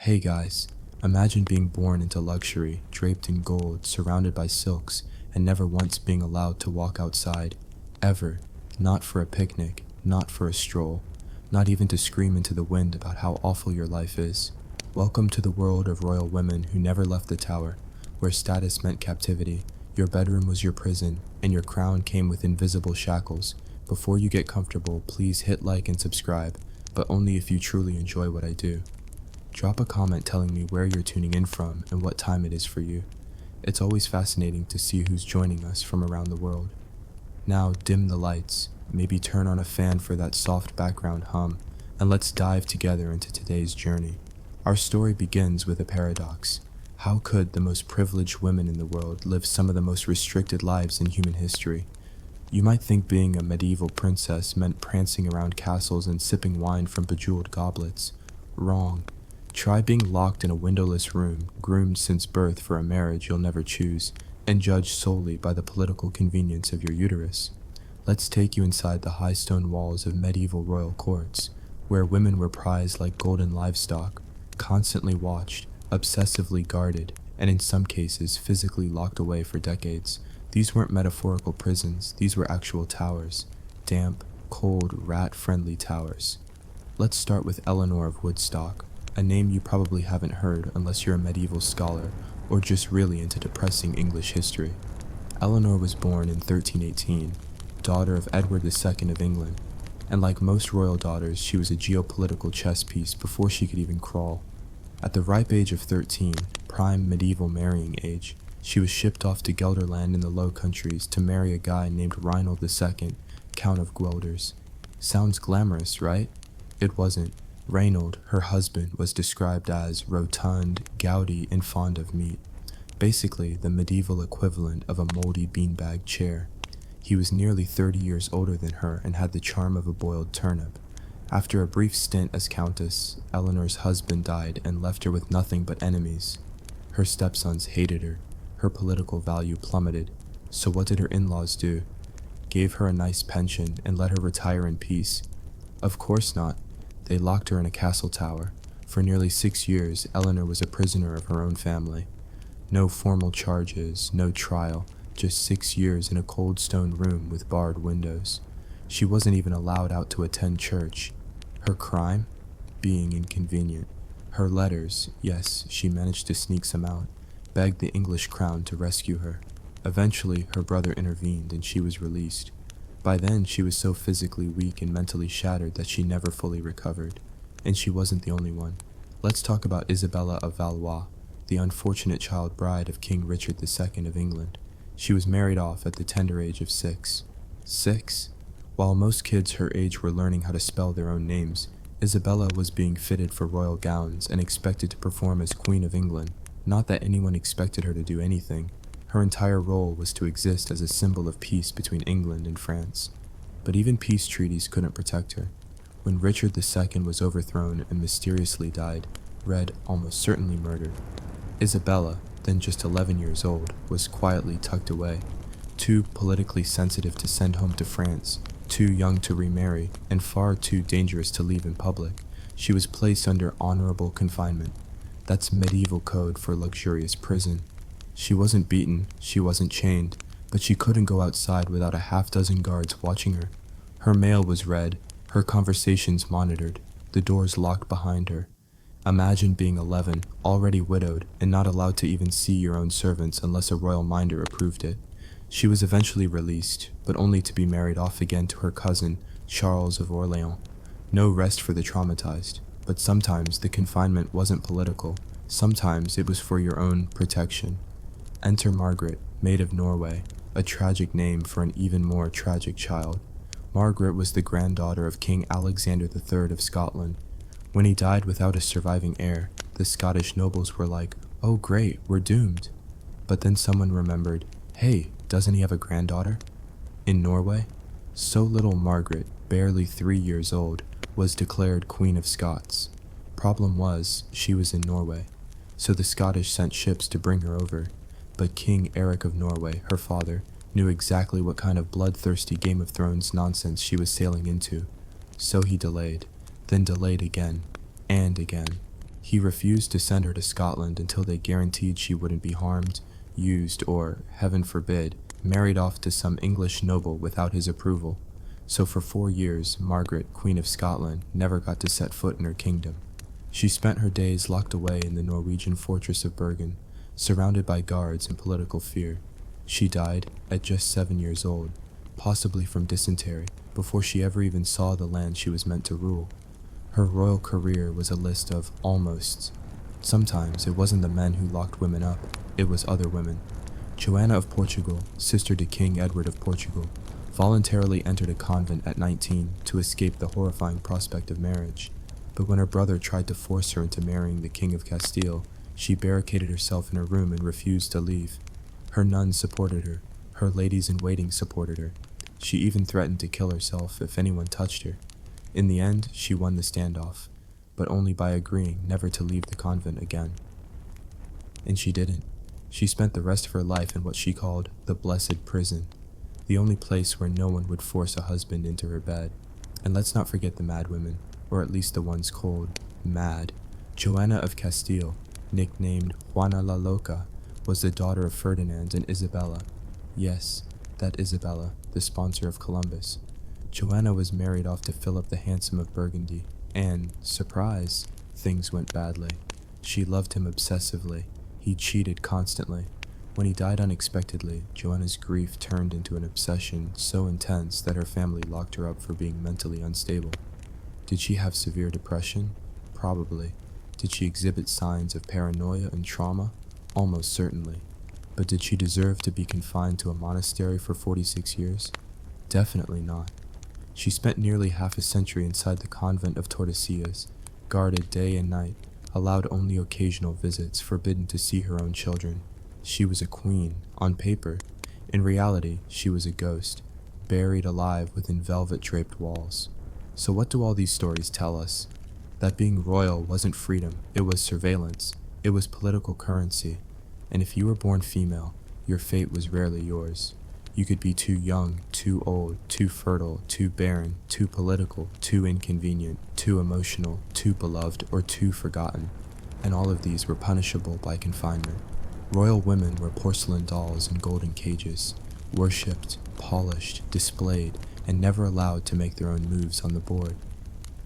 Hey guys, imagine being born into luxury, draped in gold, surrounded by silks, and never once being allowed to walk outside. Ever. Not for a picnic, not for a stroll, not even to scream into the wind about how awful your life is. Welcome to the world of royal women who never left the tower, where status meant captivity, your bedroom was your prison, and your crown came with invisible shackles. Before you get comfortable, please hit like and subscribe, but only if you truly enjoy what I do. Drop a comment telling me where you're tuning in from and what time it is for you. It's always fascinating to see who's joining us from around the world. Now dim the lights, maybe turn on a fan for that soft background hum, and let's dive together into today's journey. Our story begins with a paradox. How could the most privileged women in the world live some of the most restricted lives in human history? You might think being a medieval princess meant prancing around castles and sipping wine from bejeweled goblets. Wrong. Try being locked in a windowless room, groomed since birth for a marriage you'll never choose, and judged solely by the political convenience of your uterus. Let's take you inside the high stone walls of medieval royal courts, where women were prized like golden livestock, constantly watched, obsessively guarded, and in some cases physically locked away for decades. These weren't metaphorical prisons, these were actual towers. Damp, cold, rat-friendly towers. Let's start with Eleanor of Woodstock, a name you probably haven't heard unless you're a medieval scholar or just really into depressing English history. Eleanor was born in 1318, daughter of Edward II of England, and like most royal daughters, she was a geopolitical chess piece before she could even crawl. At the ripe age of 13, prime medieval marrying age, she was shipped off to Gelderland in the Low Countries to marry a guy named Reinald II, Count of Guelders. Sounds glamorous, right? It wasn't. Reinald, her husband, was described as rotund, gouty, and fond of meat. Basically, the medieval equivalent of a moldy beanbag chair. He was nearly 30 years older than her and had the charm of a boiled turnip. After a brief stint as countess, Eleanor's husband died and left her with nothing but enemies. Her stepsons hated her. Her political value plummeted. So what did her in-laws do? Gave her a nice pension and let her retire in peace? Of course not. They locked her in a castle tower. For nearly 6 years, Eleanor was a prisoner of her own family. No formal charges, no trial, just 6 years in a cold stone room with barred windows. She wasn't even allowed out to attend church. Her crime? Being inconvenient. Her letters, yes, she managed to sneak some out, begged the English crown to rescue her. Eventually, her brother intervened and she was released. By then, she was so physically weak and mentally shattered that she never fully recovered. And she wasn't the only one. Let's talk about Isabella of Valois, the unfortunate child bride of King Richard II of England. She was married off at the tender age of 6. 6? While most kids her age were learning how to spell their own names, Isabella was being fitted for royal gowns and expected to perform as Queen of England. Not that anyone expected her to do anything. Her entire role was to exist as a symbol of peace between England and France. But even peace treaties couldn't protect her. When Richard II was overthrown and mysteriously died, read almost certainly murdered, Isabella, then just 11 years old, was quietly tucked away. Too politically sensitive to send home to France, too young to remarry, and far too dangerous to leave in public, she was placed under honorable confinement. That's medieval code for luxurious prison. She wasn't beaten, she wasn't chained, but she couldn't go outside without a half-dozen guards watching her. Her mail was read, her conversations monitored, the doors locked behind her. Imagine being 11, already widowed, and not allowed to even see your own servants unless a royal minder approved it. She was eventually released, but only to be married off again to her cousin, Charles of Orléans. No rest for the traumatized, but sometimes the confinement wasn't political, sometimes it was for your own protection. Enter Margaret, Maid of Norway, a tragic name for an even more tragic child. Margaret was the granddaughter of King Alexander III of Scotland. When he died without a surviving heir, the Scottish nobles were like, "Oh great, we're doomed." But then someone remembered, hey, doesn't he have a granddaughter? In Norway, so little Margaret, barely 3 years old, was declared Queen of Scots. Problem was, she was in Norway, so the Scottish sent ships to bring her over. But King Eric of Norway, her father, knew exactly what kind of bloodthirsty Game of Thrones nonsense she was sailing into. So he delayed, then delayed again, and again. He refused to send her to Scotland until they guaranteed she wouldn't be harmed, used, or, heaven forbid, married off to some English noble without his approval. So for 4 years, Margaret, Queen of Scotland, never got to set foot in her kingdom. She spent her days locked away in the Norwegian fortress of Bergen, surrounded by guards and political fear. She died at just 7 years old, possibly from dysentery, before she ever even saw the land she was meant to rule. Her royal career was a list of almosts. Sometimes it wasn't the men who locked women up, it was other women. Joanna of Portugal, sister to King Edward of Portugal, voluntarily entered a convent at 19 to escape the horrifying prospect of marriage. But when her brother tried to force her into marrying the King of Castile, she barricaded herself in her room and refused to leave. Her nuns supported her. Her ladies-in-waiting supported her. She even threatened to kill herself if anyone touched her. In the end, she won the standoff, but only by agreeing never to leave the convent again. And she didn't. She spent the rest of her life in what she called the blessed prison, the only place where no one would force a husband into her bed. And let's not forget the mad women, or at least the ones called mad. Joanna of Castile, nicknamed Juana la Loca, was the daughter of Ferdinand and Isabella. Yes, that Isabella, the sponsor of Columbus. Joanna was married off to Philip the Handsome of Burgundy, and, surprise, things went badly. She loved him obsessively. He cheated constantly. When he died unexpectedly, Joanna's grief turned into an obsession so intense that her family locked her up for being mentally unstable. Did she have severe depression? Probably. Did she exhibit signs of paranoia and trauma? Almost certainly. But did she deserve to be confined to a monastery for 46 years? Definitely not. She spent nearly half a century inside the convent of Tordesillas, guarded day and night, allowed only occasional visits, forbidden to see her own children. She was a queen, on paper. In reality, she was a ghost, buried alive within velvet-draped walls. So what do all these stories tell us? That being royal wasn't freedom, it was surveillance, it was political currency, and if you were born female, your fate was rarely yours. You could be too young, too old, too fertile, too barren, too political, too inconvenient, too emotional, too beloved, or too forgotten, and all of these were punishable by confinement. Royal women were porcelain dolls in golden cages, worshipped, polished, displayed, and never allowed to make their own moves on the board.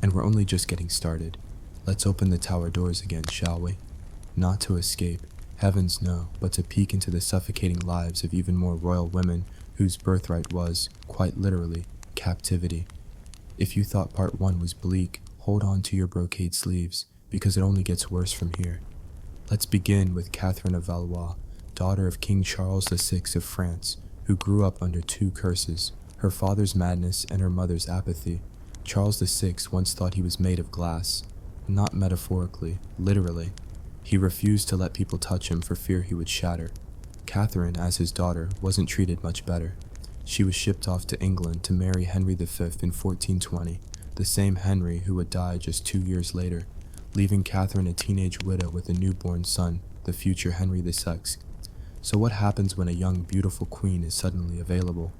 And we're only just getting started. Let's open the tower doors again, shall we? Not to escape, heavens no, but to peek into the suffocating lives of even more royal women whose birthright was, quite literally, captivity. If you thought part 1 was bleak, hold on to your brocade sleeves, because it only gets worse from here. Let's begin with Catherine of Valois, daughter of King Charles VI of France, who grew up under 2 curses, her father's madness and her mother's apathy. Charles VI once thought he was made of glass, not metaphorically, literally. He refused to let people touch him for fear he would shatter. Catherine, as his daughter, wasn't treated much better. She was shipped off to England to marry Henry V in 1420, the same Henry who would die just 2 years later, leaving Catherine a teenage widow with a newborn son, the future Henry VI. So what happens when a young, beautiful queen is suddenly available?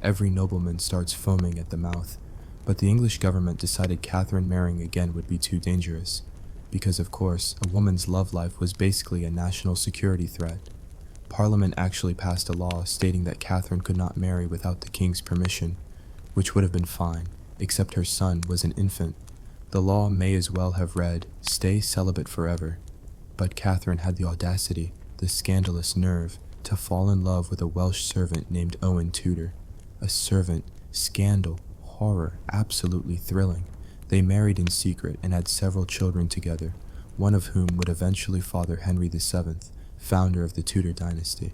Every nobleman starts foaming at the mouth. But the English government decided Catherine marrying again would be too dangerous, because of course, a woman's love life was basically a national security threat. Parliament actually passed a law stating that Catherine could not marry without the king's permission, which would have been fine, except her son was an infant. The law may as well have read, "Stay celibate forever." But Catherine had the audacity, the scandalous nerve, to fall in love with a Welsh servant named Owen Tudor. A servant, scandal, horror, absolutely thrilling. They married in secret and had several children together, one of whom would eventually father Henry VII, founder of the Tudor dynasty.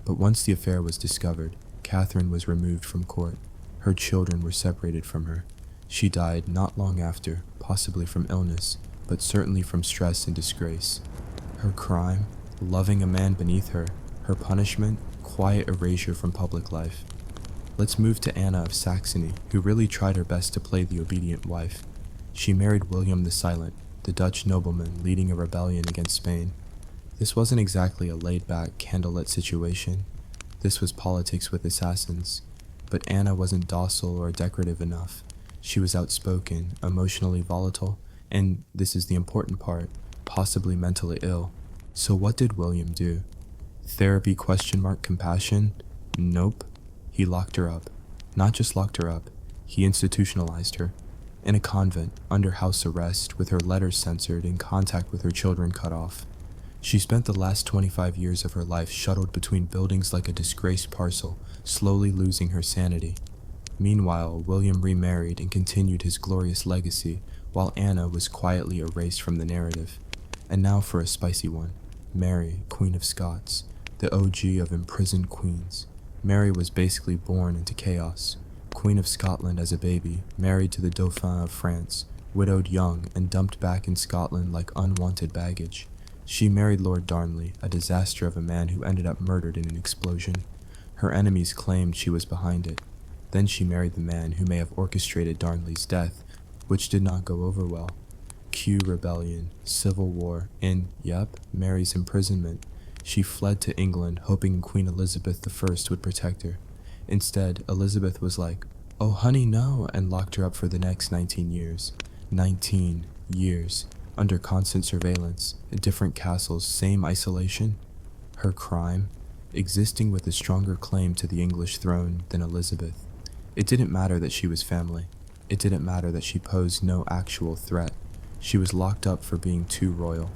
But once the affair was discovered, Catherine was removed from court. Her children were separated from her. She died not long after, possibly from illness, but certainly from stress and disgrace. Her crime? Loving a man beneath her. Her punishment? Quiet erasure from public life. Let's move to Anna of Saxony, who really tried her best to play the obedient wife. She married William the Silent, the Dutch nobleman leading a rebellion against Spain. This wasn't exactly a laid-back, candlelit situation. This was politics with assassins. But Anna wasn't docile or decorative enough. She was outspoken, emotionally volatile, and, this is the important part, possibly mentally ill. So what did William do? Therapy ? Compassion? Nope. He locked her up. Not just locked her up, he institutionalized her. In a convent, under house arrest, with her letters censored and contact with her children cut off. She spent the last 25 years of her life shuttled between buildings like a disgraced parcel, slowly losing her sanity. Meanwhile, William remarried and continued his glorious legacy, while Anna was quietly erased from the narrative. And now for a spicy one. Mary, Queen of Scots, the OG of imprisoned queens. Mary was basically born into chaos. Queen of Scotland as a baby, married to the Dauphin of France, widowed young and dumped back in Scotland like unwanted baggage. She married Lord Darnley, a disaster of a man who ended up murdered in an explosion. Her enemies claimed she was behind it. Then she married the man who may have orchestrated Darnley's death, which did not go over well. Cue rebellion, civil war, and, Mary's imprisonment. She fled to England, hoping Queen Elizabeth I would protect her. Instead, Elizabeth was like, "Oh honey, no," and locked her up for the next 19 years. 19 years, under constant surveillance, in different castles, same isolation. Her crime? Existing with a stronger claim to the English throne than Elizabeth. It didn't matter that she was family. It didn't matter that she posed no actual threat. She was locked up for being too royal.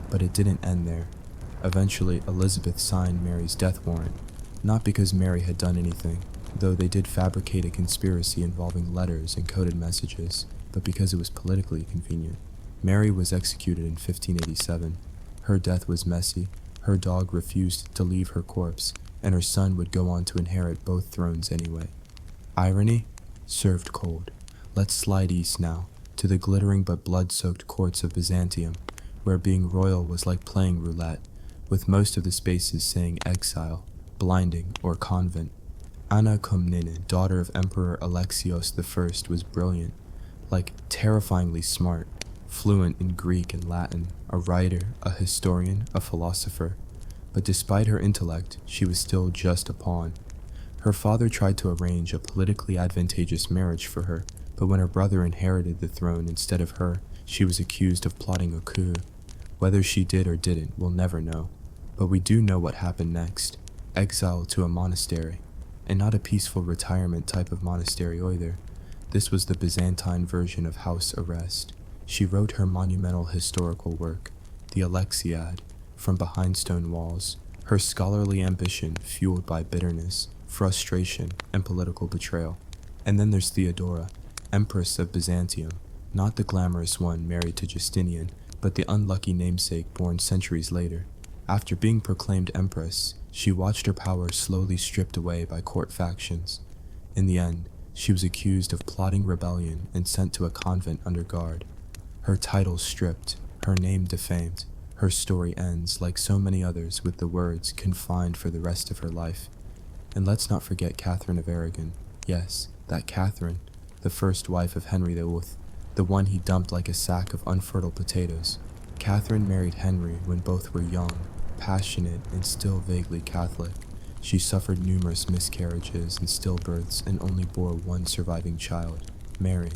But it didn't end there. Eventually, Elizabeth signed Mary's death warrant, not because Mary had done anything, though they did fabricate a conspiracy involving letters and coded messages, but because it was politically convenient. Mary was executed in 1587. Her death was messy. Her dog refused to leave her corpse, and her son would go on to inherit both thrones anyway. Irony? Served cold. Let's slide east now, to the glittering but blood-soaked courts of Byzantium, where being royal was like playing roulette, with most of the spaces saying exile, blinding, or convent. Anna Komnene, daughter of Emperor Alexios I, was brilliant, like terrifyingly smart, fluent in Greek and Latin, a writer, a historian, a philosopher. But despite her intellect, she was still just a pawn. Her father tried to arrange a politically advantageous marriage for her, but when her brother inherited the throne instead of her, she was accused of plotting a coup. Whether she did or didn't, we'll never know. But we do know what happened next. Exile to a monastery. And not a peaceful retirement type of monastery either. This was the Byzantine version of house arrest. She wrote her monumental historical work, the Alexiad, from behind stone walls, her scholarly ambition fueled by bitterness, frustration, and political betrayal. And then there's Theodora, Empress of Byzantium, not the glamorous one married to Justinian, but the unlucky namesake born centuries later. After being proclaimed empress, she watched her power slowly stripped away by court factions. In the end, she was accused of plotting rebellion and sent to a convent under guard. Her title stripped, her name defamed. Her story ends, like so many others, with the words "confined" for the rest of her life. And let's not forget Catherine of Aragon. Yes, that Catherine, the first wife of Henry VIII, the one he dumped like a sack of unfertile potatoes. Catherine married Henry when both were young, passionate, and still vaguely Catholic. She suffered numerous miscarriages and stillbirths and only bore one surviving child, Mary.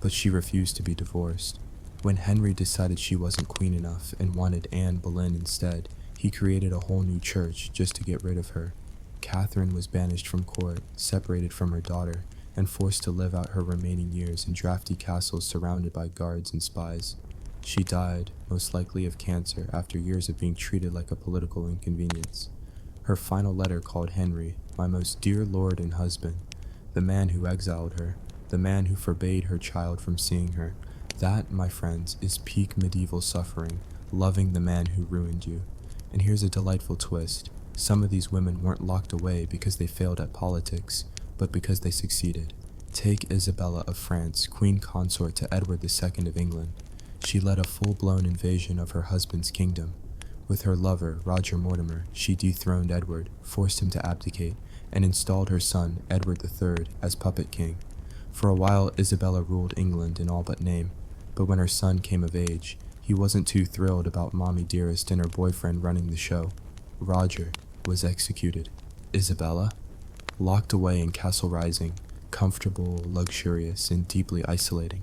But she refused to be divorced. When Henry decided she wasn't queen enough and wanted Anne Boleyn instead, he created a whole new church just to get rid of her. Catherine was banished from court, separated from her daughter, and forced to live out her remaining years in drafty castles surrounded by guards and spies. She died, most likely of cancer, after years of being treated like a political inconvenience. Her final letter called Henry, "my most dear lord and husband," the man who exiled her, the man who forbade her child from seeing her. That, my friends, is peak medieval suffering, loving the man who ruined you. And here's a delightful twist. Some of these women weren't locked away because they failed at politics, but because they succeeded. Take Isabella of France, queen consort to Edward II of England. She led a full-blown invasion of her husband's kingdom. With her lover, Roger Mortimer, she dethroned Edward, forced him to abdicate, and installed her son, Edward III, as puppet king. For a while, Isabella ruled England in all but name, but when her son came of age, he wasn't too thrilled about Mommy Dearest and her boyfriend running the show. Roger was executed. Isabella? Locked away in Castle Rising, comfortable, luxurious, and deeply isolating.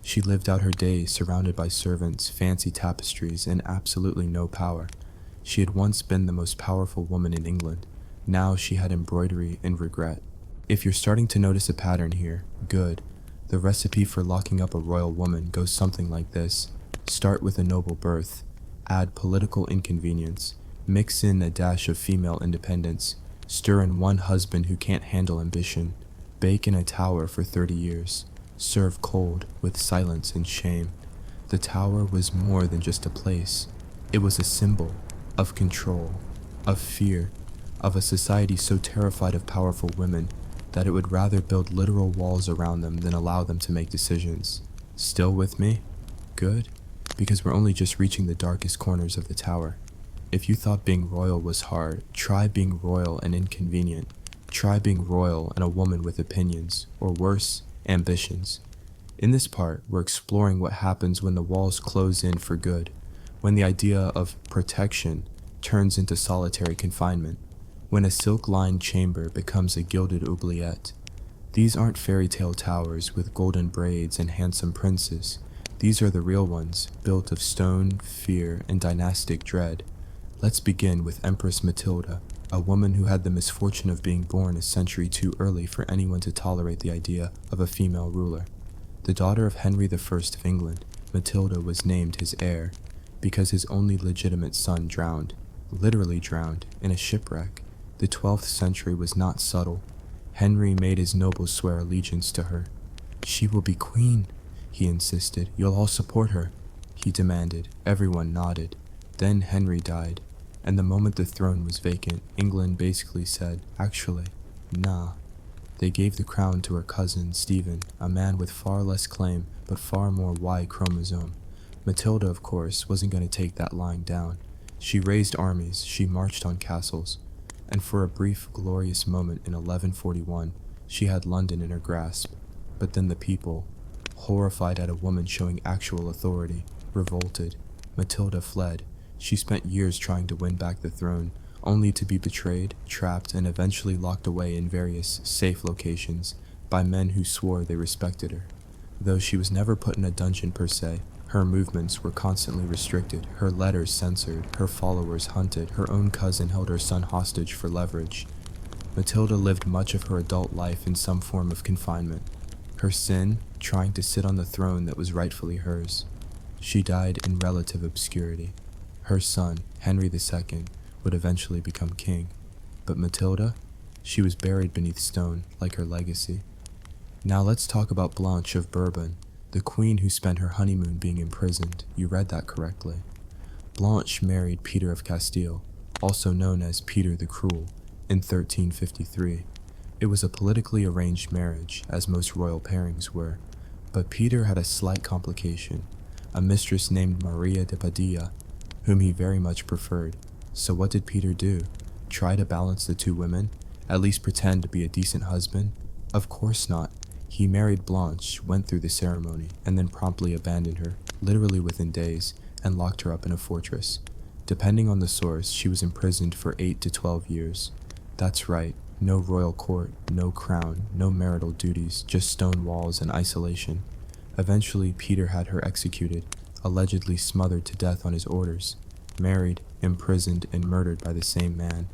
She lived out her days surrounded by servants, fancy tapestries, and absolutely no power. She had once been the most powerful woman in England. Now she had embroidery and regret. If you're starting to notice a pattern here, good. The recipe for locking up a royal woman goes something like this. Start with a noble birth. Add political inconvenience. Mix in a dash of female independence. Stir in one husband who can't handle ambition. Bake in a tower for 30 years. Serve cold with silence and shame. The tower was more than just a place. It was a symbol of control, of fear, of a society so terrified of powerful women that it would rather build literal walls around them than allow them to make decisions. Still with me? Good, because we're only just reaching the darkest corners of the tower. If you thought being royal was hard, try being royal and inconvenient. Try being royal and a woman with opinions, or worse, ambitions. In this part, we're exploring what happens when the walls close in for good, when the idea of protection turns into solitary confinement, when a silk-lined chamber becomes a gilded oubliette. These aren't fairy tale towers with golden braids and handsome princes. These are the real ones, built of stone, fear, and dynastic dread. Let's begin with Empress Matilda, a woman who had the misfortune of being born a century too early for anyone to tolerate the idea of a female ruler. The daughter of Henry I of England, Matilda was named his heir because his only legitimate son drowned, literally drowned, in a shipwreck. The 12th century was not subtle. Henry made his nobles swear allegiance to her. "She will be queen," he insisted. "You'll all support her," he demanded. Everyone nodded. Then Henry died, and the moment the throne was vacant, England basically said, "Actually, nah." They gave the crown to her cousin, Stephen, a man with far less claim but far more Y chromosome. Matilda, of course, wasn't going to take that lying down. She raised armies, she marched on castles, and for a brief, glorious moment in 1141, she had London in her grasp. But then the people, horrified at a woman showing actual authority, revolted. Matilda fled. She spent years trying to win back the throne, only to be betrayed, trapped, and eventually locked away in various safe locations by men who swore they respected her. Though she was never put in a dungeon per se, her movements were constantly restricted, her letters censored, her followers hunted, her own cousin held her son hostage for leverage. Matilda lived much of her adult life in some form of confinement. Her sin, trying to sit on the throne that was rightfully hers. She died in relative obscurity. Her son, Henry II, would eventually become king. But Matilda? She was buried beneath stone, like her legacy. Now let's talk about Blanche of Bourbon, the queen who spent her honeymoon being imprisoned. You read that correctly. Blanche married Peter of Castile, also known as Peter the Cruel, in 1353. It was a politically arranged marriage, as most royal pairings were, but Peter had a slight complication, a mistress named Maria de Padilla, whom he very much preferred. So what did Peter do? Try to balance the two women? At least pretend to be a decent husband? Of course not. He married Blanche, went through the ceremony, and then promptly abandoned her, literally within days, and locked her up in a fortress. Depending on the source, she was imprisoned for 8 to 12 years. That's right, no royal court, no crown, no marital duties, just stone walls and isolation. Eventually, Peter had her executed, allegedly smothered to death on his orders, married, imprisoned, and murdered by the same man,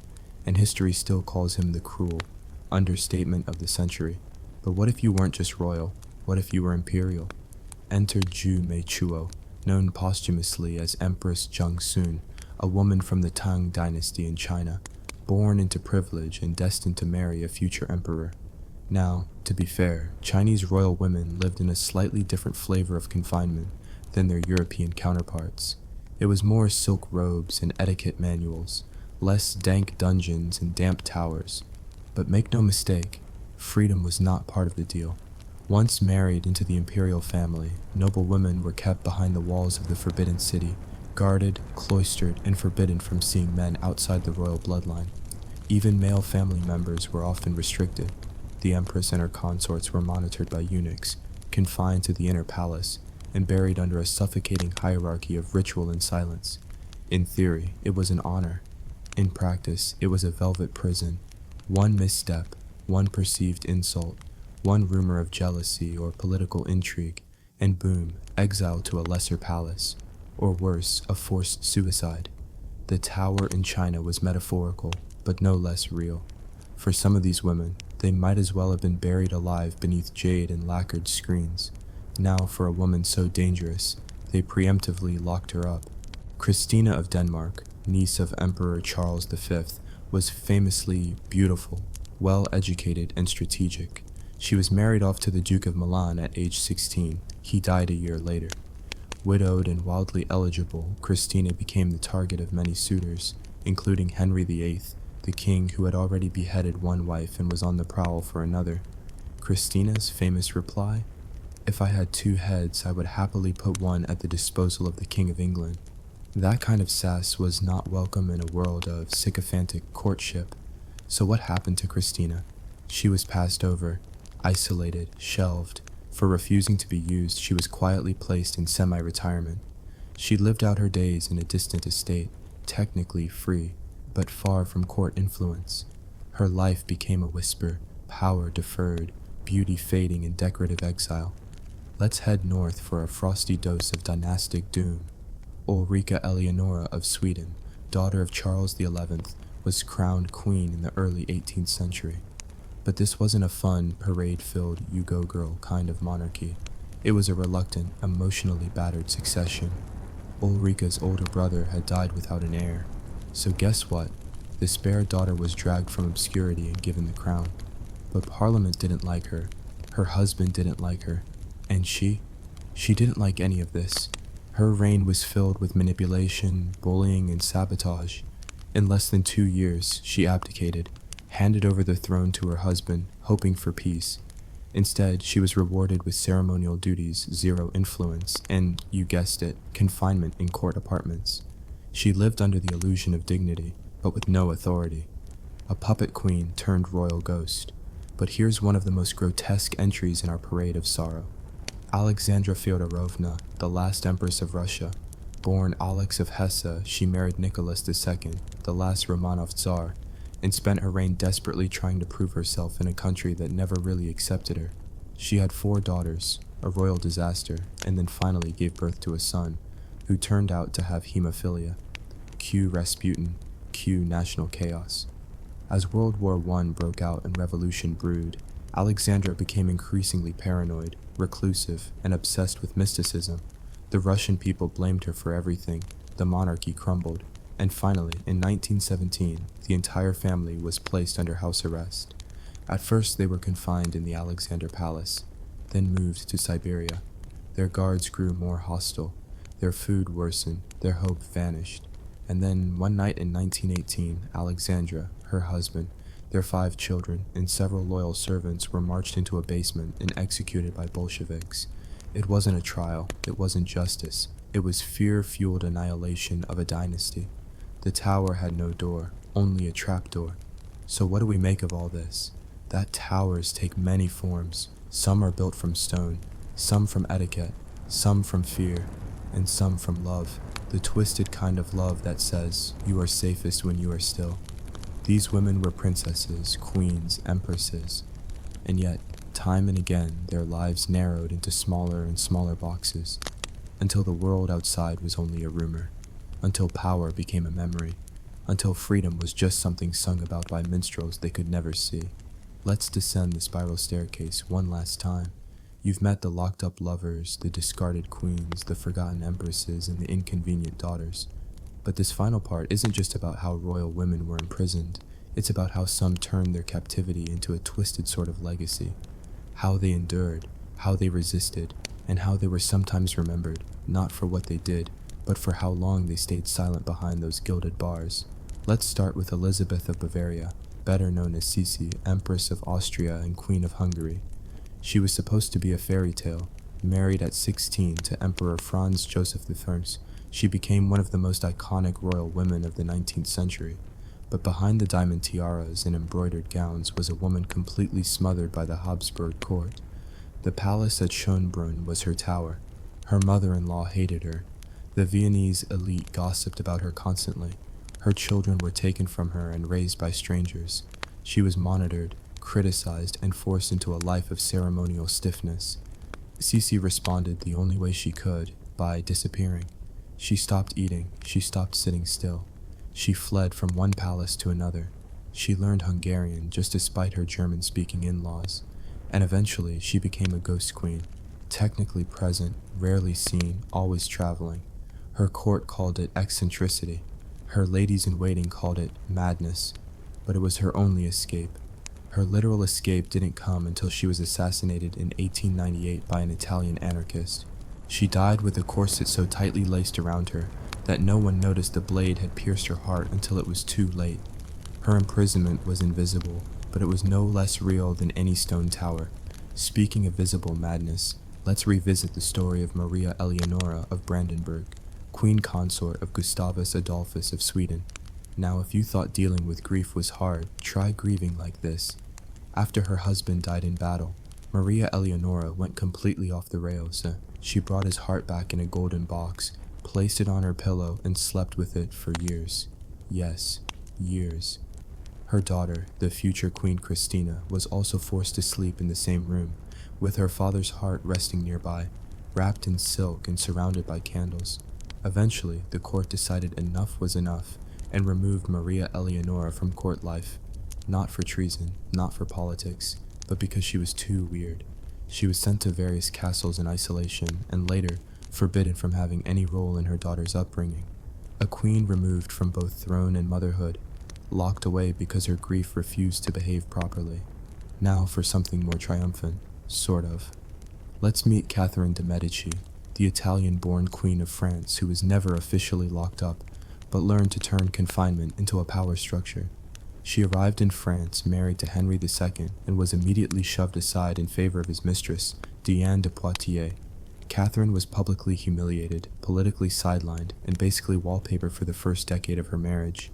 and history still calls him the Cruel, understatement of the century. But what if you weren't just royal? What if you were imperial? Enter Ju Meichuo, known posthumously as Empress Jungsun, a woman from the Tang dynasty in China, born into privilege and destined to marry a future emperor. Now, to be fair, Chinese royal women lived in a slightly different flavor of confinement than their European counterparts. It was more silk robes and etiquette manuals, less dank dungeons and damp towers. But make no mistake, freedom was not part of the deal. Once married into the imperial family, noble women were kept behind the walls of the Forbidden City, guarded, cloistered, and forbidden from seeing men outside the royal bloodline. Even male family members were often restricted. The empress and her consorts were monitored by eunuchs, confined to the inner palace, and buried under a suffocating hierarchy of ritual and silence. In theory, it was an honor. In practice, it was a velvet prison. One misstep, one perceived insult, one rumor of jealousy or political intrigue, and boom, exile to a lesser palace, or worse, a forced suicide. The tower in China was metaphorical, but no less real. For some of these women, they might as well have been buried alive beneath jade and lacquered screens. Now, for a woman so dangerous, they preemptively locked her up. Christina of Denmark, niece of Emperor Charles V, was famously beautiful, well-educated, and strategic. She was married off to the Duke of Milan at age 16. He died a year later. Widowed and wildly eligible, Christina became the target of many suitors, including Henry VIII, the king who had already beheaded one wife and was on the prowl for another. Christina's famous reply? "If I had two heads, I would happily put one at the disposal of the King of England." That kind of sass was not welcome in a world of sycophantic courtship. So what happened to Christina? She was passed over, isolated, shelved. For refusing to be used, she was quietly placed in semi-retirement. She lived out her days in a distant estate, technically free, but far from court influence. Her life became a whisper, power deferred, beauty fading in decorative exile. Let's head north for a frosty dose of dynastic doom. Ulrika Eleonora of Sweden, daughter of Charles XI, was crowned queen in the early 18th century. But this wasn't a fun, parade-filled, you-go-girl kind of monarchy. It was a reluctant, emotionally battered succession. Ulrika's older brother had died without an heir. So guess what? The spare daughter was dragged from obscurity and given the crown. But Parliament didn't like her. Her husband didn't like her. And she didn't like any of this. Her reign was filled with manipulation, bullying, and sabotage. In less than 2 years, she abdicated, handed over the throne to her husband, hoping for peace. Instead, she was rewarded with ceremonial duties, zero influence, and, you guessed it, confinement in court apartments. She lived under the illusion of dignity, but with no authority. A puppet queen turned royal ghost. But here's one of the most grotesque entries in our parade of sorrow. Alexandra Fyodorovna, the last empress of Russia. Born Alex of Hesse, she married Nicholas II, the last Romanov Tsar, and spent her reign desperately trying to prove herself in a country that never really accepted her. She had 4 daughters, a royal disaster, and then finally gave birth to a son, who turned out to have hemophilia. Cue Rasputin, cue national chaos. As World War I broke out and revolution brewed, Alexandra became increasingly paranoid, reclusive, and obsessed with mysticism. The Russian people blamed her for everything. The monarchy crumbled. And finally, in 1917, the entire family was placed under house arrest. At first, they were confined in the Alexander Palace, then moved to Siberia. Their guards grew more hostile. Their food worsened. Their hope vanished. And then, one night in 1918, Alexandra, her husband, their 5 children, and several loyal servants were marched into a basement and executed by Bolsheviks. It wasn't a trial. It wasn't justice. It was fear-fueled annihilation of a dynasty. The tower had no door, only a trapdoor. So what do we make of all this? That towers take many forms. Some are built from stone, some from etiquette, some from fear, and some from love. The twisted kind of love that says, you are safest when you are still. These women were princesses, queens, empresses, and yet, time and again, their lives narrowed into smaller and smaller boxes, until the world outside was only a rumor, until power became a memory, until freedom was just something sung about by minstrels they could never see. Let's descend the spiral staircase one last time. You've met the locked-up lovers, the discarded queens, the forgotten empresses, and the inconvenient daughters. But this final part isn't just about how royal women were imprisoned. It's about how some turned their captivity into a twisted sort of legacy. How they endured, how they resisted, and how they were sometimes remembered, not for what they did, but for how long they stayed silent behind those gilded bars. Let's start with Elizabeth of Bavaria, better known as Sisi, Empress of Austria and Queen of Hungary. She was supposed to be a fairy tale. Married at 16 to Emperor Franz Joseph I, she became one of the most iconic royal women of the 19th century. But behind the diamond tiaras and embroidered gowns was a woman completely smothered by the Habsburg court. The palace at Schönbrunn was her tower. Her mother-in-law hated her. The Viennese elite gossiped about her constantly. Her children were taken from her and raised by strangers. She was monitored, criticized, and forced into a life of ceremonial stiffness. Cece responded the only way she could, by disappearing. She stopped eating, she stopped sitting still. She fled from one palace to another. She learned Hungarian just despite her German-speaking in-laws, and eventually she became a ghost queen, technically present, rarely seen, always traveling. Her court called it eccentricity. Her ladies-in-waiting called it madness, but it was her only escape. Her literal escape didn't come until she was assassinated in 1898 by an Italian anarchist. She died with a corset so tightly laced around her that no one noticed the blade had pierced her heart until it was too late. Her imprisonment was invisible, but it was no less real than any stone tower. Speaking of visible madness, let's revisit the story of Maria Eleonora of Brandenburg, queen consort of Gustavus Adolphus of Sweden. Now, if you thought dealing with grief was hard, try grieving like this. After her husband died in battle, Maria Eleonora went completely off the rails. She brought his heart back in a golden box, placed it on her pillow, and slept with it for years. Yes, years. Her daughter, the future Queen Christina, was also forced to sleep in the same room, with her father's heart resting nearby, wrapped in silk and surrounded by candles. Eventually, the court decided enough was enough and removed Maria Eleonora from court life. Not for treason, not for politics, but because she was too weird. She was sent to various castles in isolation and later forbidden from having any role in her daughter's upbringing. A queen removed from both throne and motherhood, locked away because her grief refused to behave properly. Now for something more triumphant, sort of. Let's meet Catherine de' Medici, the Italian-born Queen of France who was never officially locked up, but learned to turn confinement into a power structure. She arrived in France married to Henry II and was immediately shoved aside in favor of his mistress, Diane de Poitiers. Catherine was publicly humiliated, politically sidelined, and basically wallpapered for the first decade of her marriage.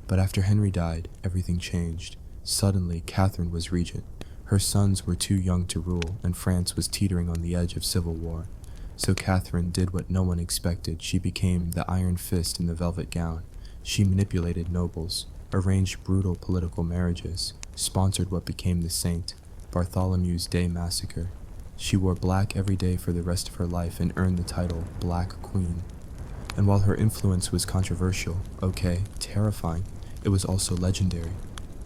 But after Henry died, everything changed. Suddenly, Catherine was regent. Her sons were too young to rule, and France was teetering on the edge of civil war. So Catherine did what no one expected. She became the iron fist in the velvet gown. She manipulated nobles, arranged brutal political marriages, sponsored what became the Saint, Bartholomew's Day Massacre. She wore black every day for the rest of her life and earned the title Black Queen. And while her influence was controversial, terrifying, it was also legendary.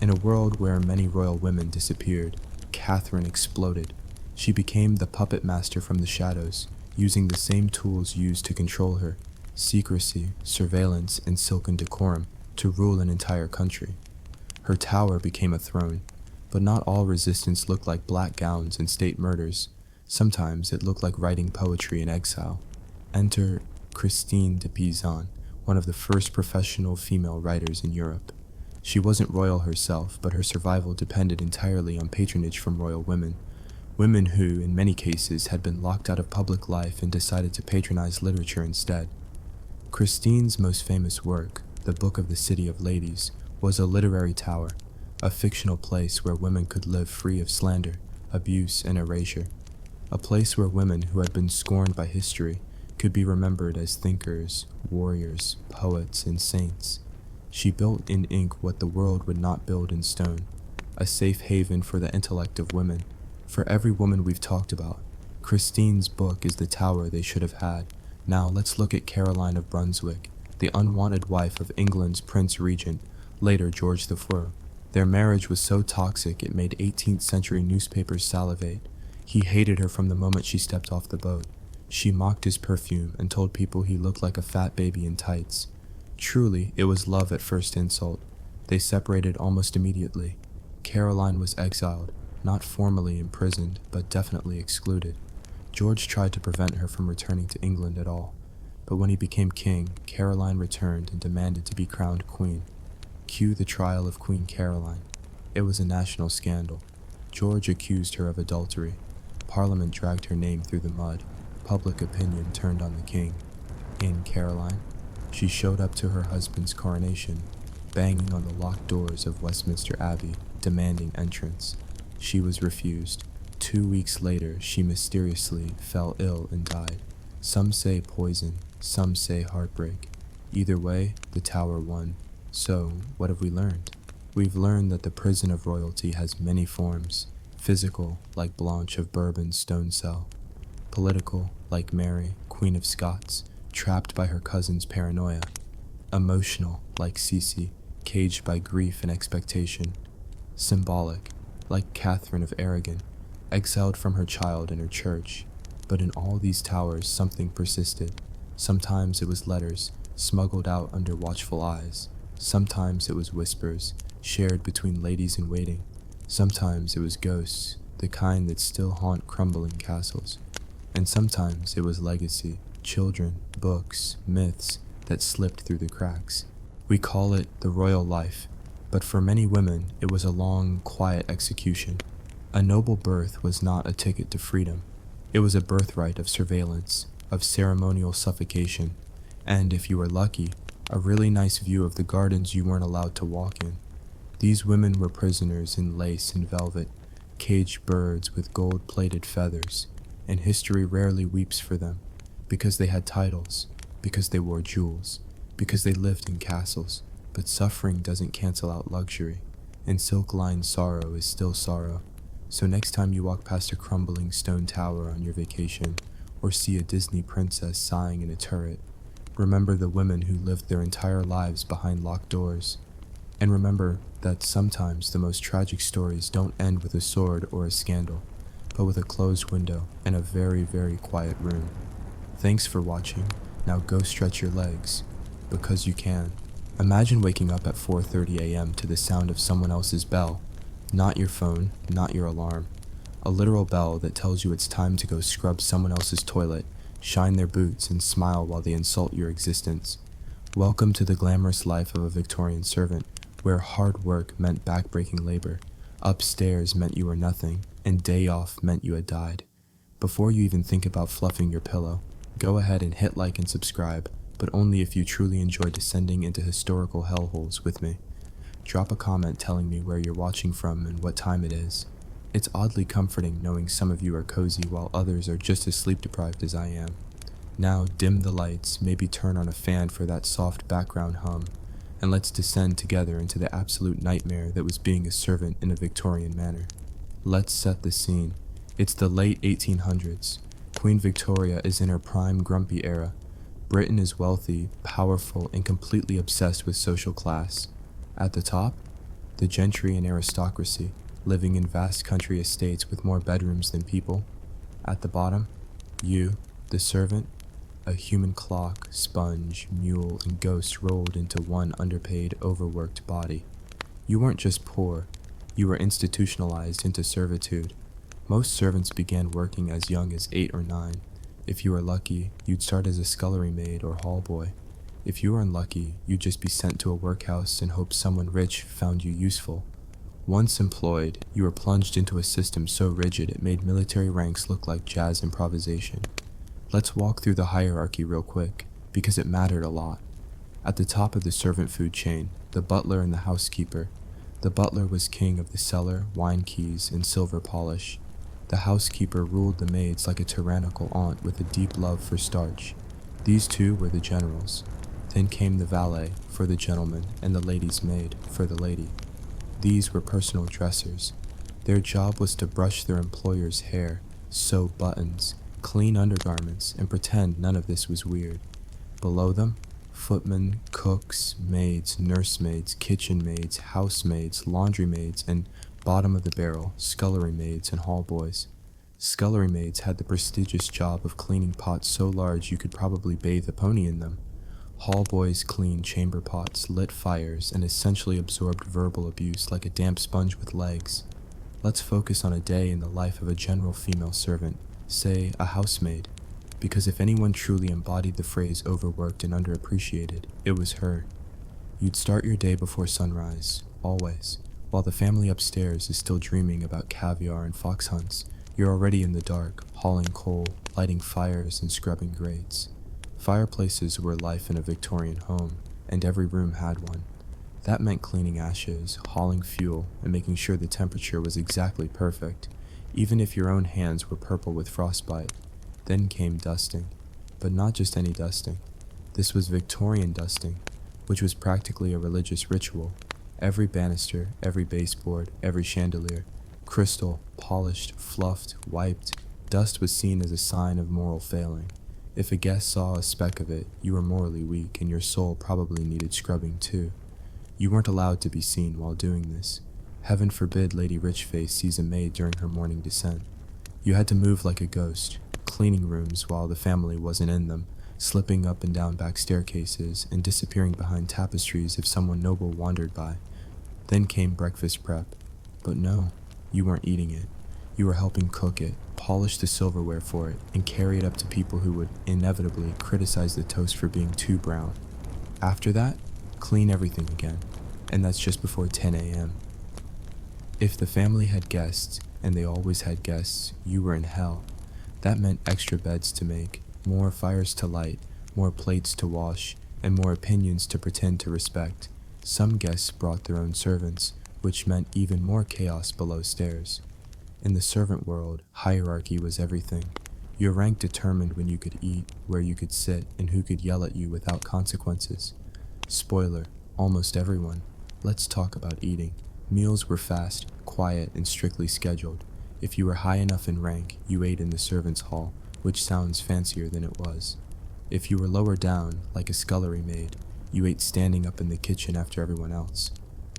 In a world where many royal women disappeared, Catherine exploded. She became the puppet master from the shadows, using the same tools used to control her, secrecy, surveillance, and silken decorum, to rule an entire country. Her tower became a throne, but not all resistance looked like black gowns and state murders. Sometimes it looked like writing poetry in exile. Enter Christine de Pizan, one of the first professional female writers in Europe. She wasn't royal herself, but her survival depended entirely on patronage from royal women. Women who, in many cases, had been locked out of public life and decided to patronize literature instead. Christine's most famous work, The Book of the City of Ladies, was a literary tower, a fictional place where women could live free of slander, abuse, and erasure. A place where women who had been scorned by history could be remembered as thinkers, warriors, poets, and saints. She built in ink what the world would not build in stone, a safe haven for the intellect of women. For every woman we've talked about, Christine's book is the tower they should have had. Now let's look at Caroline of Brunswick, the unwanted wife of England's Prince Regent, later George IV. Their marriage was so toxic it made 18th century newspapers salivate. He hated her from the moment she stepped off the boat. She mocked his perfume and told people he looked like a fat baby in tights. Truly, it was love at first insult. They separated almost immediately. Caroline was exiled, not formally imprisoned, but definitely excluded. George tried to prevent her from returning to England at all. But when he became king, Caroline returned and demanded to be crowned queen. Cue the trial of Queen Caroline. It was a national scandal. George accused her of adultery. Parliament dragged her name through the mud. Public opinion turned on the king. In Caroline, she showed up to her husband's coronation, banging on the locked doors of Westminster Abbey, demanding entrance. She was refused. 2 weeks later, she mysteriously fell ill and died. Some say poison, some say heartbreak. Either way, the tower won. So, what have we learned? We've learned that the prison of royalty has many forms. Physical, like Blanche of Bourbon's stone cell. political, like Mary, Queen of Scots, trapped by her cousin's paranoia, emotional, like Cece, caged by grief and expectation, symbolic, like Catherine of Aragon, exiled from her child and her church. But in all these towers something persisted. Sometimes it was letters, smuggled out under watchful eyes. Sometimes it was whispers, shared between ladies in waiting. Sometimes it was ghosts, the kind that still haunt crumbling castles. And sometimes it was legacy, children, books, myths that slipped through the cracks. We call it the royal life, but for many women it was a long, quiet execution. A noble birth was not a ticket to freedom. It was a birthright of surveillance, of ceremonial suffocation, and if you were lucky, a really nice view of the gardens you weren't allowed to walk in. These women were prisoners in lace and velvet, caged birds with gold-plated feathers, and history rarely weeps for them, because they had titles, because they wore jewels, because they lived in castles. But suffering doesn't cancel out luxury, and silk-lined sorrow is still sorrow. So next time you walk past a crumbling stone tower on your vacation, or see a Disney princess sighing in a turret, remember the women who lived their entire lives behind locked doors. And remember that sometimes the most tragic stories don't end with a sword or a scandal, but with a closed window and a very, very quiet room. Thanks for watching. Now go stretch your legs, because you can. Imagine waking up at 4:30 a.m. to the sound of someone else's bell. Not your phone, not your alarm. A literal bell that tells you it's time to go scrub someone else's toilet, shine their boots, and smile while they insult your existence. Welcome to the glamorous life of a Victorian servant, where hard work meant back-breaking labor, upstairs meant you were nothing, and day off meant you had died. Before you even think about fluffing your pillow, go ahead and hit like and subscribe, but only if you truly enjoy descending into historical hellholes with me. Drop a comment telling me where you're watching from and what time it is. It's oddly comforting knowing some of you are cozy while others are just as sleep-deprived as I am. Now dim the lights, maybe turn on a fan for that soft background hum, and let's descend together into the absolute nightmare that was being a servant in a Victorian manor. Let's set the scene. It's the late 1800s. Queen Victoria is in her prime grumpy era. Britain is wealthy, powerful, and completely obsessed with social class. At the top, the gentry and aristocracy, living in vast country estates with more bedrooms than people. At the bottom, you, the servant, a human clock, sponge, mule, and ghost rolled into one underpaid, overworked body. You weren't just poor, you were institutionalized into servitude. Most servants began working as young as 8 or 9. If you were lucky, you'd start as a scullery maid or hall boy. If you were unlucky, you'd just be sent to a workhouse and hope someone rich found you useful. Once employed, you were plunged into a system so rigid it made military ranks look like jazz improvisation. Let's walk through the hierarchy real quick, because it mattered a lot. At the top of the servant food chain, the butler and the housekeeper. The butler was king of the cellar, wine keys, and silver polish. The housekeeper ruled the maids like a tyrannical aunt with a deep love for starch. These two were the generals. Then came the valet, for the gentleman, and the lady's maid, for the lady. These were personal dressers. Their job was to brush their employer's hair, sew buttons, clean undergarments, and pretend none of this was weird. Below them, footmen, cooks, maids, nursemaids, kitchen maids, housemaids, laundry maids, and bottom of the barrel, scullery maids and hall boys. Scullery maids had the prestigious job of cleaning pots so large you could probably bathe a pony in them. Hall boys cleaned chamber pots, lit fires, and essentially absorbed verbal abuse like a damp sponge with legs. Let's focus on a day in the life of a general female servant, say a housemaid, because if anyone truly embodied the phrase overworked and underappreciated, it was her. You'd start your day before sunrise, always. While the family upstairs is still dreaming about caviar and fox hunts, you're already in the dark, hauling coal, lighting fires, and scrubbing grates. Fireplaces were life in a Victorian home, and every room had one. That meant cleaning ashes, hauling fuel, and making sure the temperature was exactly perfect, even if your own hands were purple with frostbite. Then came dusting, but not just any dusting. This was Victorian dusting, which was practically a religious ritual. Every banister, every baseboard, every chandelier, crystal, polished, fluffed, wiped, dust was seen as a sign of moral failing. If a guest saw a speck of it, you were morally weak and your soul probably needed scrubbing too. You weren't allowed to be seen while doing this. Heaven forbid Lady Richface sees a maid during her morning descent. You had to move like a ghost, cleaning rooms while the family wasn't in them, slipping up and down back staircases, and disappearing behind tapestries if someone noble wandered by. Then came breakfast prep. But no, you weren't eating it. You were helping cook it, polish the silverware for it, and carry it up to people who would inevitably criticize the toast for being too brown. After that, clean everything again, and that's just before 10 a.m. If the family had guests, and they always had guests, you were in hell. That meant extra beds to make, more fires to light, more plates to wash, and more opinions to pretend to respect. Some guests brought their own servants, which meant even more chaos below stairs. In the servant world, hierarchy was everything. Your rank determined when you could eat, where you could sit, and who could yell at you without consequences. Spoiler, almost everyone. Let's talk about eating. Meals were fast, quiet, and strictly scheduled. If you were high enough in rank, you ate in the servants' hall, which sounds fancier than it was. If you were lower down, like a scullery maid, you ate standing up in the kitchen after everyone else.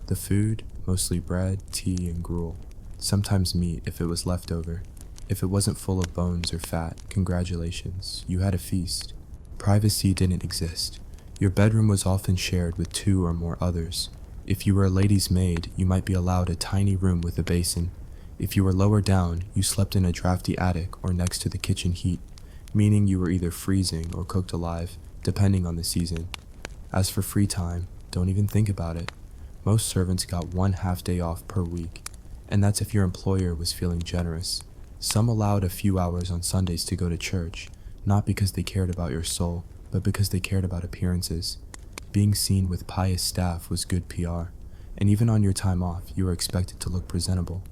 The food, mostly bread, tea, and gruel. Sometimes meat if it was leftover. If it wasn't full of bones or fat, congratulations, you had a feast. Privacy didn't exist. Your bedroom was often shared with 2 or more others. If you were a lady's maid, you might be allowed a tiny room with a basin. If you were lower down, you slept in a drafty attic or next to the kitchen heat, meaning you were either freezing or cooked alive, depending on the season. As for free time, don't even think about it. Most servants got 1 half-day off per week, and that's if your employer was feeling generous. Some allowed a few hours on Sundays to go to church, not because they cared about your soul, but because they cared about appearances. Being seen with pious staff was good PR, and even on your time off, you were expected to look presentable.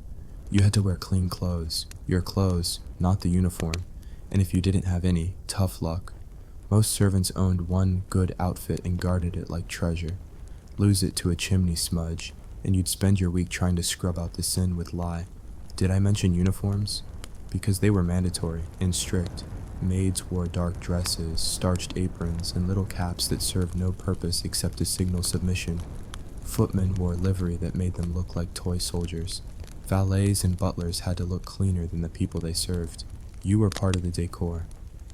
You had to wear clean clothes, your clothes, not the uniform, and if you didn't have any, tough luck. Most servants owned 1 good outfit and guarded it like treasure. Lose it to a chimney smudge, and you'd spend your week trying to scrub out the sin with lye. Did I mention uniforms? Because they were mandatory and strict. Maids wore dark dresses, starched aprons, and little caps that served no purpose except to signal submission. Footmen wore livery that made them look like toy soldiers. Valets and butlers had to look cleaner than the people they served. You were part of the decor.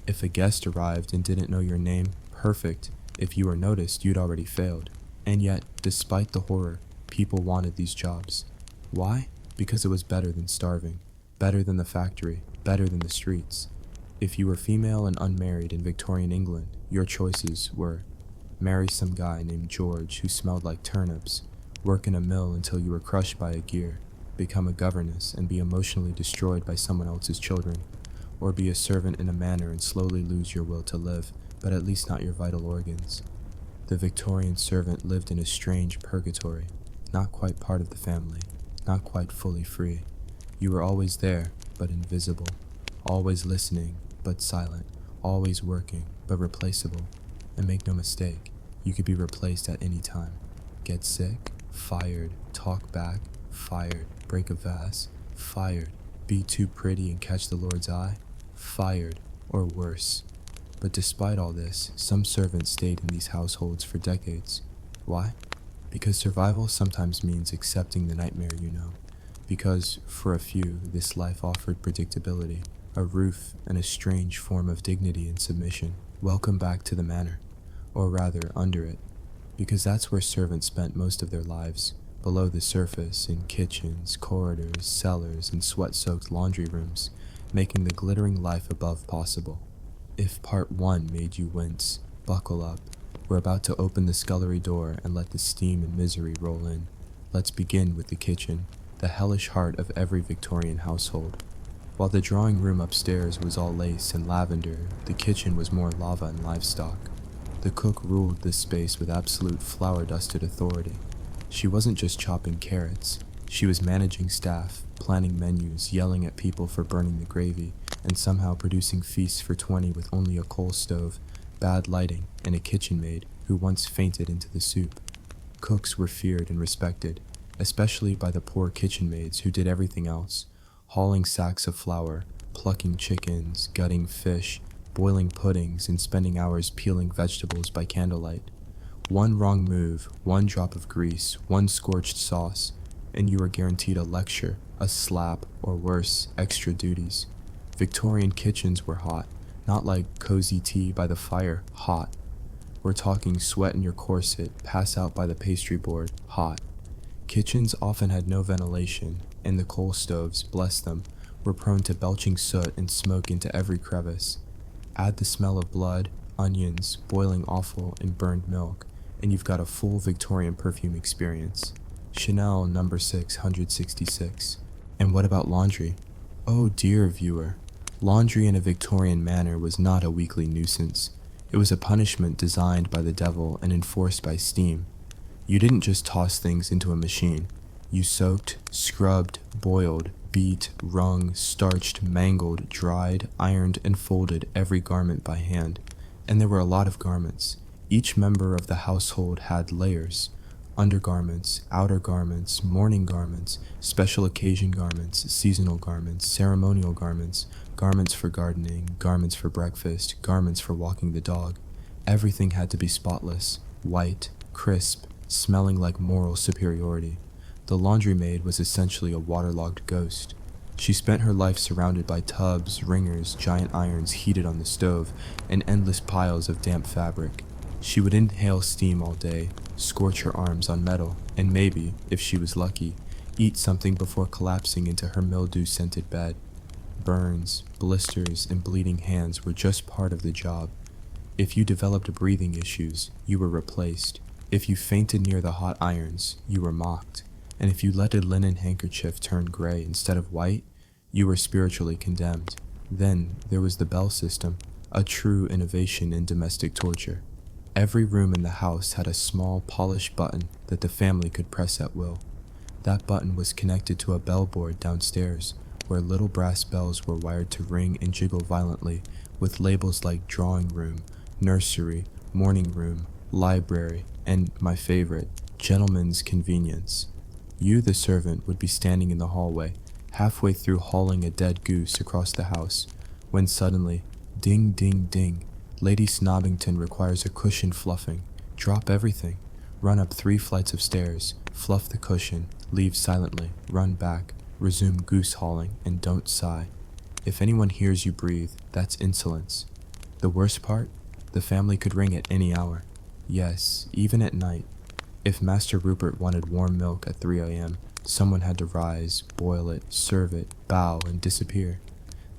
If a guest arrived and didn't know your name, perfect. If you were noticed, you'd already failed. And yet, despite the horror, people wanted these jobs. Why? Because it was better than starving, better than the factory, better than the streets. If you were female and unmarried in Victorian England, your choices were marry some guy named George who smelled like turnips, work in a mill until you were crushed by a gear, become a governess and be emotionally destroyed by someone else's children, or be a servant in a manor and slowly lose your will to live, but at least not your vital organs. The Victorian servant lived in a strange purgatory, not quite part of the family, not quite fully free. You were always there, but invisible, always listening, but silent, always working, but replaceable. And make no mistake, you could be replaced at any time. Get sick, fired, talk back, fired, break a vase, fired, be too pretty and catch the Lord's eye, fired, or worse. But despite all this, some servants stayed in these households for decades. Why? Because survival sometimes means accepting the nightmare you know. Because, for a few, this life offered predictability, a roof, and a strange form of dignity and submission. Welcome back to the manor, or rather, under it. Because that's where servants spent most of their lives, below the surface, in kitchens, corridors, cellars, and sweat-soaked laundry rooms, making the glittering life above possible. If part 1 made you wince, buckle up. We're about to open the scullery door and let the steam and misery roll in. Let's begin with the kitchen, the hellish heart of every Victorian household. While the drawing room upstairs was all lace and lavender, the kitchen was more lava and livestock. The cook ruled this space with absolute flour-dusted authority. She wasn't just chopping carrots. She was managing staff, planning menus, yelling at people for burning the gravy, and somehow producing feasts for 20 with only a coal stove, bad lighting, and a kitchen maid who once fainted into the soup. Cooks were feared and respected, especially by the poor kitchen maids who did everything else, hauling sacks of flour, plucking chickens, gutting fish, boiling puddings, and spending hours peeling vegetables by candlelight. One wrong move, one drop of grease, one scorched sauce, and you were guaranteed a lecture, a slap, or worse, extra duties. Victorian kitchens were hot, not like cozy tea by the fire, hot. We're talking sweat in your corset, pass out by the pastry board, hot. Kitchens often had no ventilation, and the coal stoves, bless them, were prone to belching soot and smoke into every crevice. Add the smell of blood, onions, boiling offal, and burned milk, and you've got a full Victorian perfume experience. Chanel number 666. And what about laundry? Oh dear viewer, laundry in a Victorian manor was not a weekly nuisance. It was a punishment designed by the devil and enforced by steam. You didn't just toss things into a machine. You soaked, scrubbed, boiled, beat, wrung, starched, mangled, dried, ironed, and folded every garment by hand. And there were a lot of garments. Each member of the household had layers: undergarments, outer garments, morning garments, special occasion garments, seasonal garments, ceremonial garments, garments for gardening, garments for breakfast, garments for walking the dog. Everything had to be spotless, white, crisp, smelling like moral superiority. The laundry maid was essentially a waterlogged ghost. She spent her life surrounded by tubs, wringers, giant irons heated on the stove, and endless piles of damp fabric. She would inhale steam all day, scorch her arms on metal, and maybe, if she was lucky, eat something before collapsing into her mildew-scented bed. Burns, blisters, and bleeding hands were just part of the job. If you developed breathing issues, you were replaced. If you fainted near the hot irons, you were mocked. And if you let a linen handkerchief turn gray instead of white, you were spiritually condemned. Then there was the bell system, a true innovation in domestic torture. Every room in the house had a small, polished button that the family could press at will. That button was connected to a bellboard downstairs, where little brass bells were wired to ring and jiggle violently, with labels like drawing room, nursery, morning room, library, and, my favorite, gentleman's convenience. You, the servant, would be standing in the hallway, halfway through hauling a dead goose across the house, when suddenly, ding, ding, ding, Lady Snobbington requires a cushion fluffing. Drop everything. Run up 3 flights of stairs, fluff the cushion, leave silently, run back, resume goose hauling, and don't sigh. If anyone hears you breathe, that's insolence. The worst part? The family could ring at any hour. Yes, even at night. If Master Rupert wanted warm milk at 3 a.m., someone had to rise, boil it, serve it, bow, and disappear.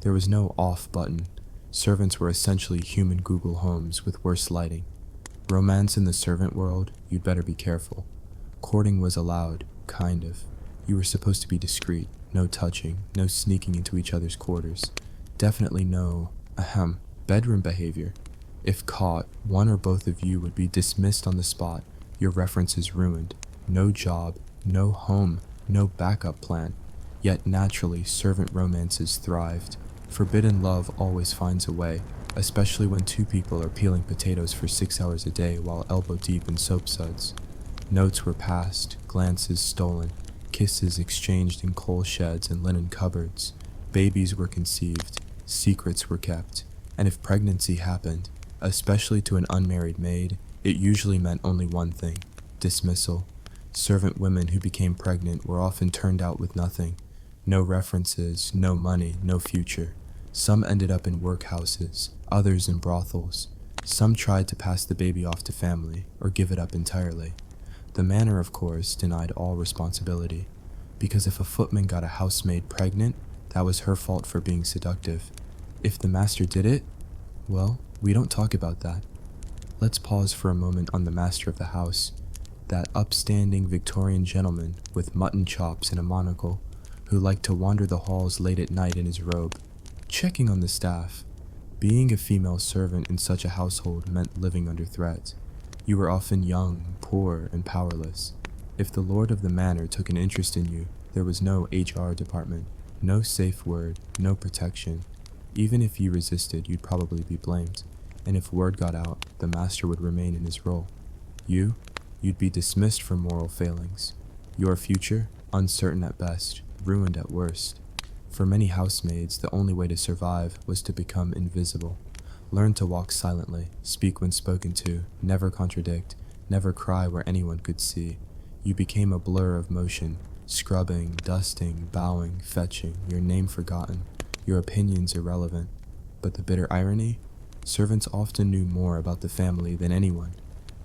There was no off button. Servants were essentially human Google homes with worse lighting. Romance in the servant world, you'd better be careful. Courting was allowed, kind of. You were supposed to be discreet, no touching, no sneaking into each other's quarters. Definitely no, bedroom behavior. If caught, one or both of you would be dismissed on the spot, your references ruined. No job, no home, no backup plan. Yet naturally, servant romances thrived. Forbidden love always finds a way, especially when 2 people are peeling potatoes for 6 hours a day while elbow deep in soap suds. Notes were passed, glances stolen, kisses exchanged in coal sheds and linen cupboards. Babies were conceived, secrets were kept, and if pregnancy happened, especially to an unmarried maid, it usually meant only one thing: dismissal. Servant women who became pregnant were often turned out with nothing. No references, no money, no future. Some ended up in workhouses, others in brothels. Some tried to pass the baby off to family, or give it up entirely. The manor, of course, denied all responsibility, because if a footman got a housemaid pregnant, that was her fault for being seductive. If the master did it, well, we don't talk about that. Let's pause for a moment on the master of the house, that upstanding Victorian gentleman with mutton chops and a monocle, who liked to wander the halls late at night in his robe, checking on the staff. Being a female servant in such a household meant living under threat. You were often young, poor, and powerless. If the lord of the manor took an interest in you, there was no HR department, no safe word, no protection. Even if you resisted, you'd probably be blamed. And if word got out, the master would remain in his role. You'd be dismissed for moral failings. Your future, uncertain at best, ruined at worst. For many housemaids, the only way to survive was to become invisible. Learn to walk silently, speak when spoken to, never contradict, never cry where anyone could see. You became a blur of motion, scrubbing, dusting, bowing, fetching, your name forgotten, your opinions irrelevant. But the bitter irony? Servants often knew more about the family than anyone.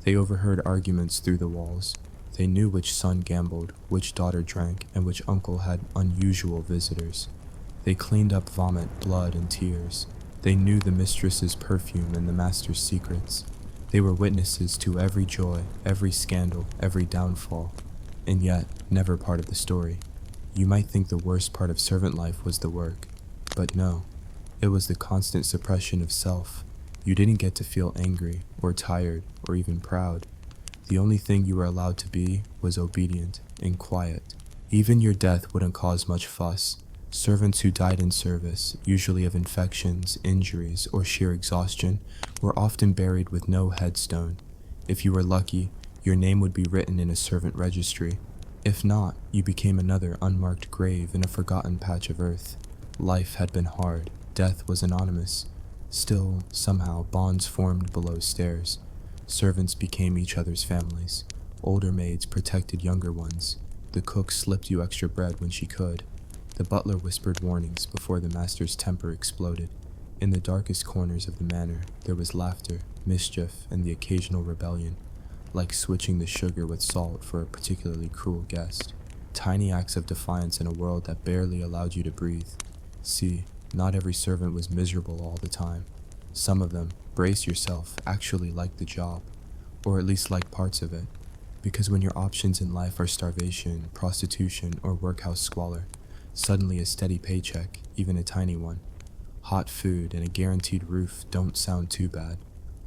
They overheard arguments through the walls. They knew which son gambled, which daughter drank, and which uncle had unusual visitors. They cleaned up vomit, blood, and tears. They knew the mistress's perfume and the master's secrets. They were witnesses to every joy, every scandal, every downfall, and yet never part of the story. You might think the worst part of servant life was the work, but no, it was the constant suppression of self. You didn't get to feel angry, or tired, or even proud. The only thing you were allowed to be was obedient and quiet. Even your death wouldn't cause much fuss. Servants who died in service, usually of infections, injuries, or sheer exhaustion, were often buried with no headstone. If you were lucky, your name would be written in a servant registry. If not, you became another unmarked grave in a forgotten patch of earth. Life had been hard. Death was anonymous. Still, somehow, bonds formed below stairs. Servants became each other's families. Older maids protected younger ones. The cook slipped you extra bread when she could. The butler whispered warnings before the master's temper exploded. In the darkest corners of the manor, there was laughter, mischief, and the occasional rebellion, like switching the sugar with salt for a particularly cruel guest. Tiny acts of defiance in a world that barely allowed you to breathe. See, not every servant was miserable all the time. Some of them, brace yourself, actually liked the job, or at least liked parts of it. Because when your options in life are starvation, prostitution, or workhouse squalor, suddenly a steady paycheck, even a tiny one, hot food, and a guaranteed roof don't sound too bad.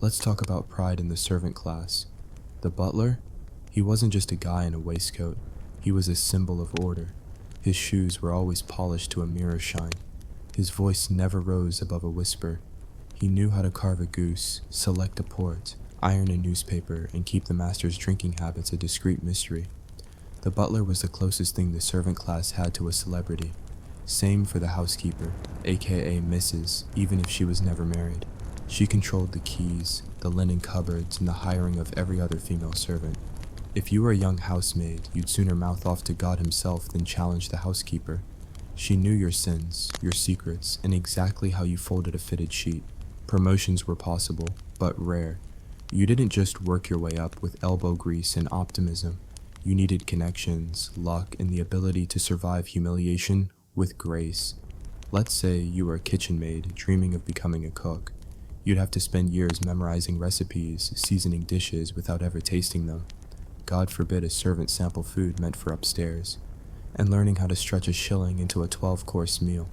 Let's talk about pride in the servant class. The butler? He wasn't just a guy in a waistcoat. He was a symbol of order. His shoes were always polished to a mirror shine. His voice never rose above a whisper. He knew how to carve a goose, select a port, iron a newspaper, and keep the master's drinking habits a discreet mystery. The butler was the closest thing the servant class had to a celebrity. Same for the housekeeper, aka Mrs., even if she was never married. She controlled the keys, the linen cupboards, and the hiring of every other female servant. If you were a young housemaid, you'd sooner mouth off to God himself than challenge the housekeeper. She knew your sins, your secrets, and exactly how you folded a fitted sheet. Promotions were possible, but rare. You didn't just work your way up with elbow grease and optimism. You needed connections, luck, and the ability to survive humiliation with grace. Let's say you were a kitchen maid dreaming of becoming a cook. You'd have to spend years memorizing recipes, seasoning dishes without ever tasting them. God forbid a servant sample food meant for upstairs. And learning how to stretch a shilling into a 12-course meal.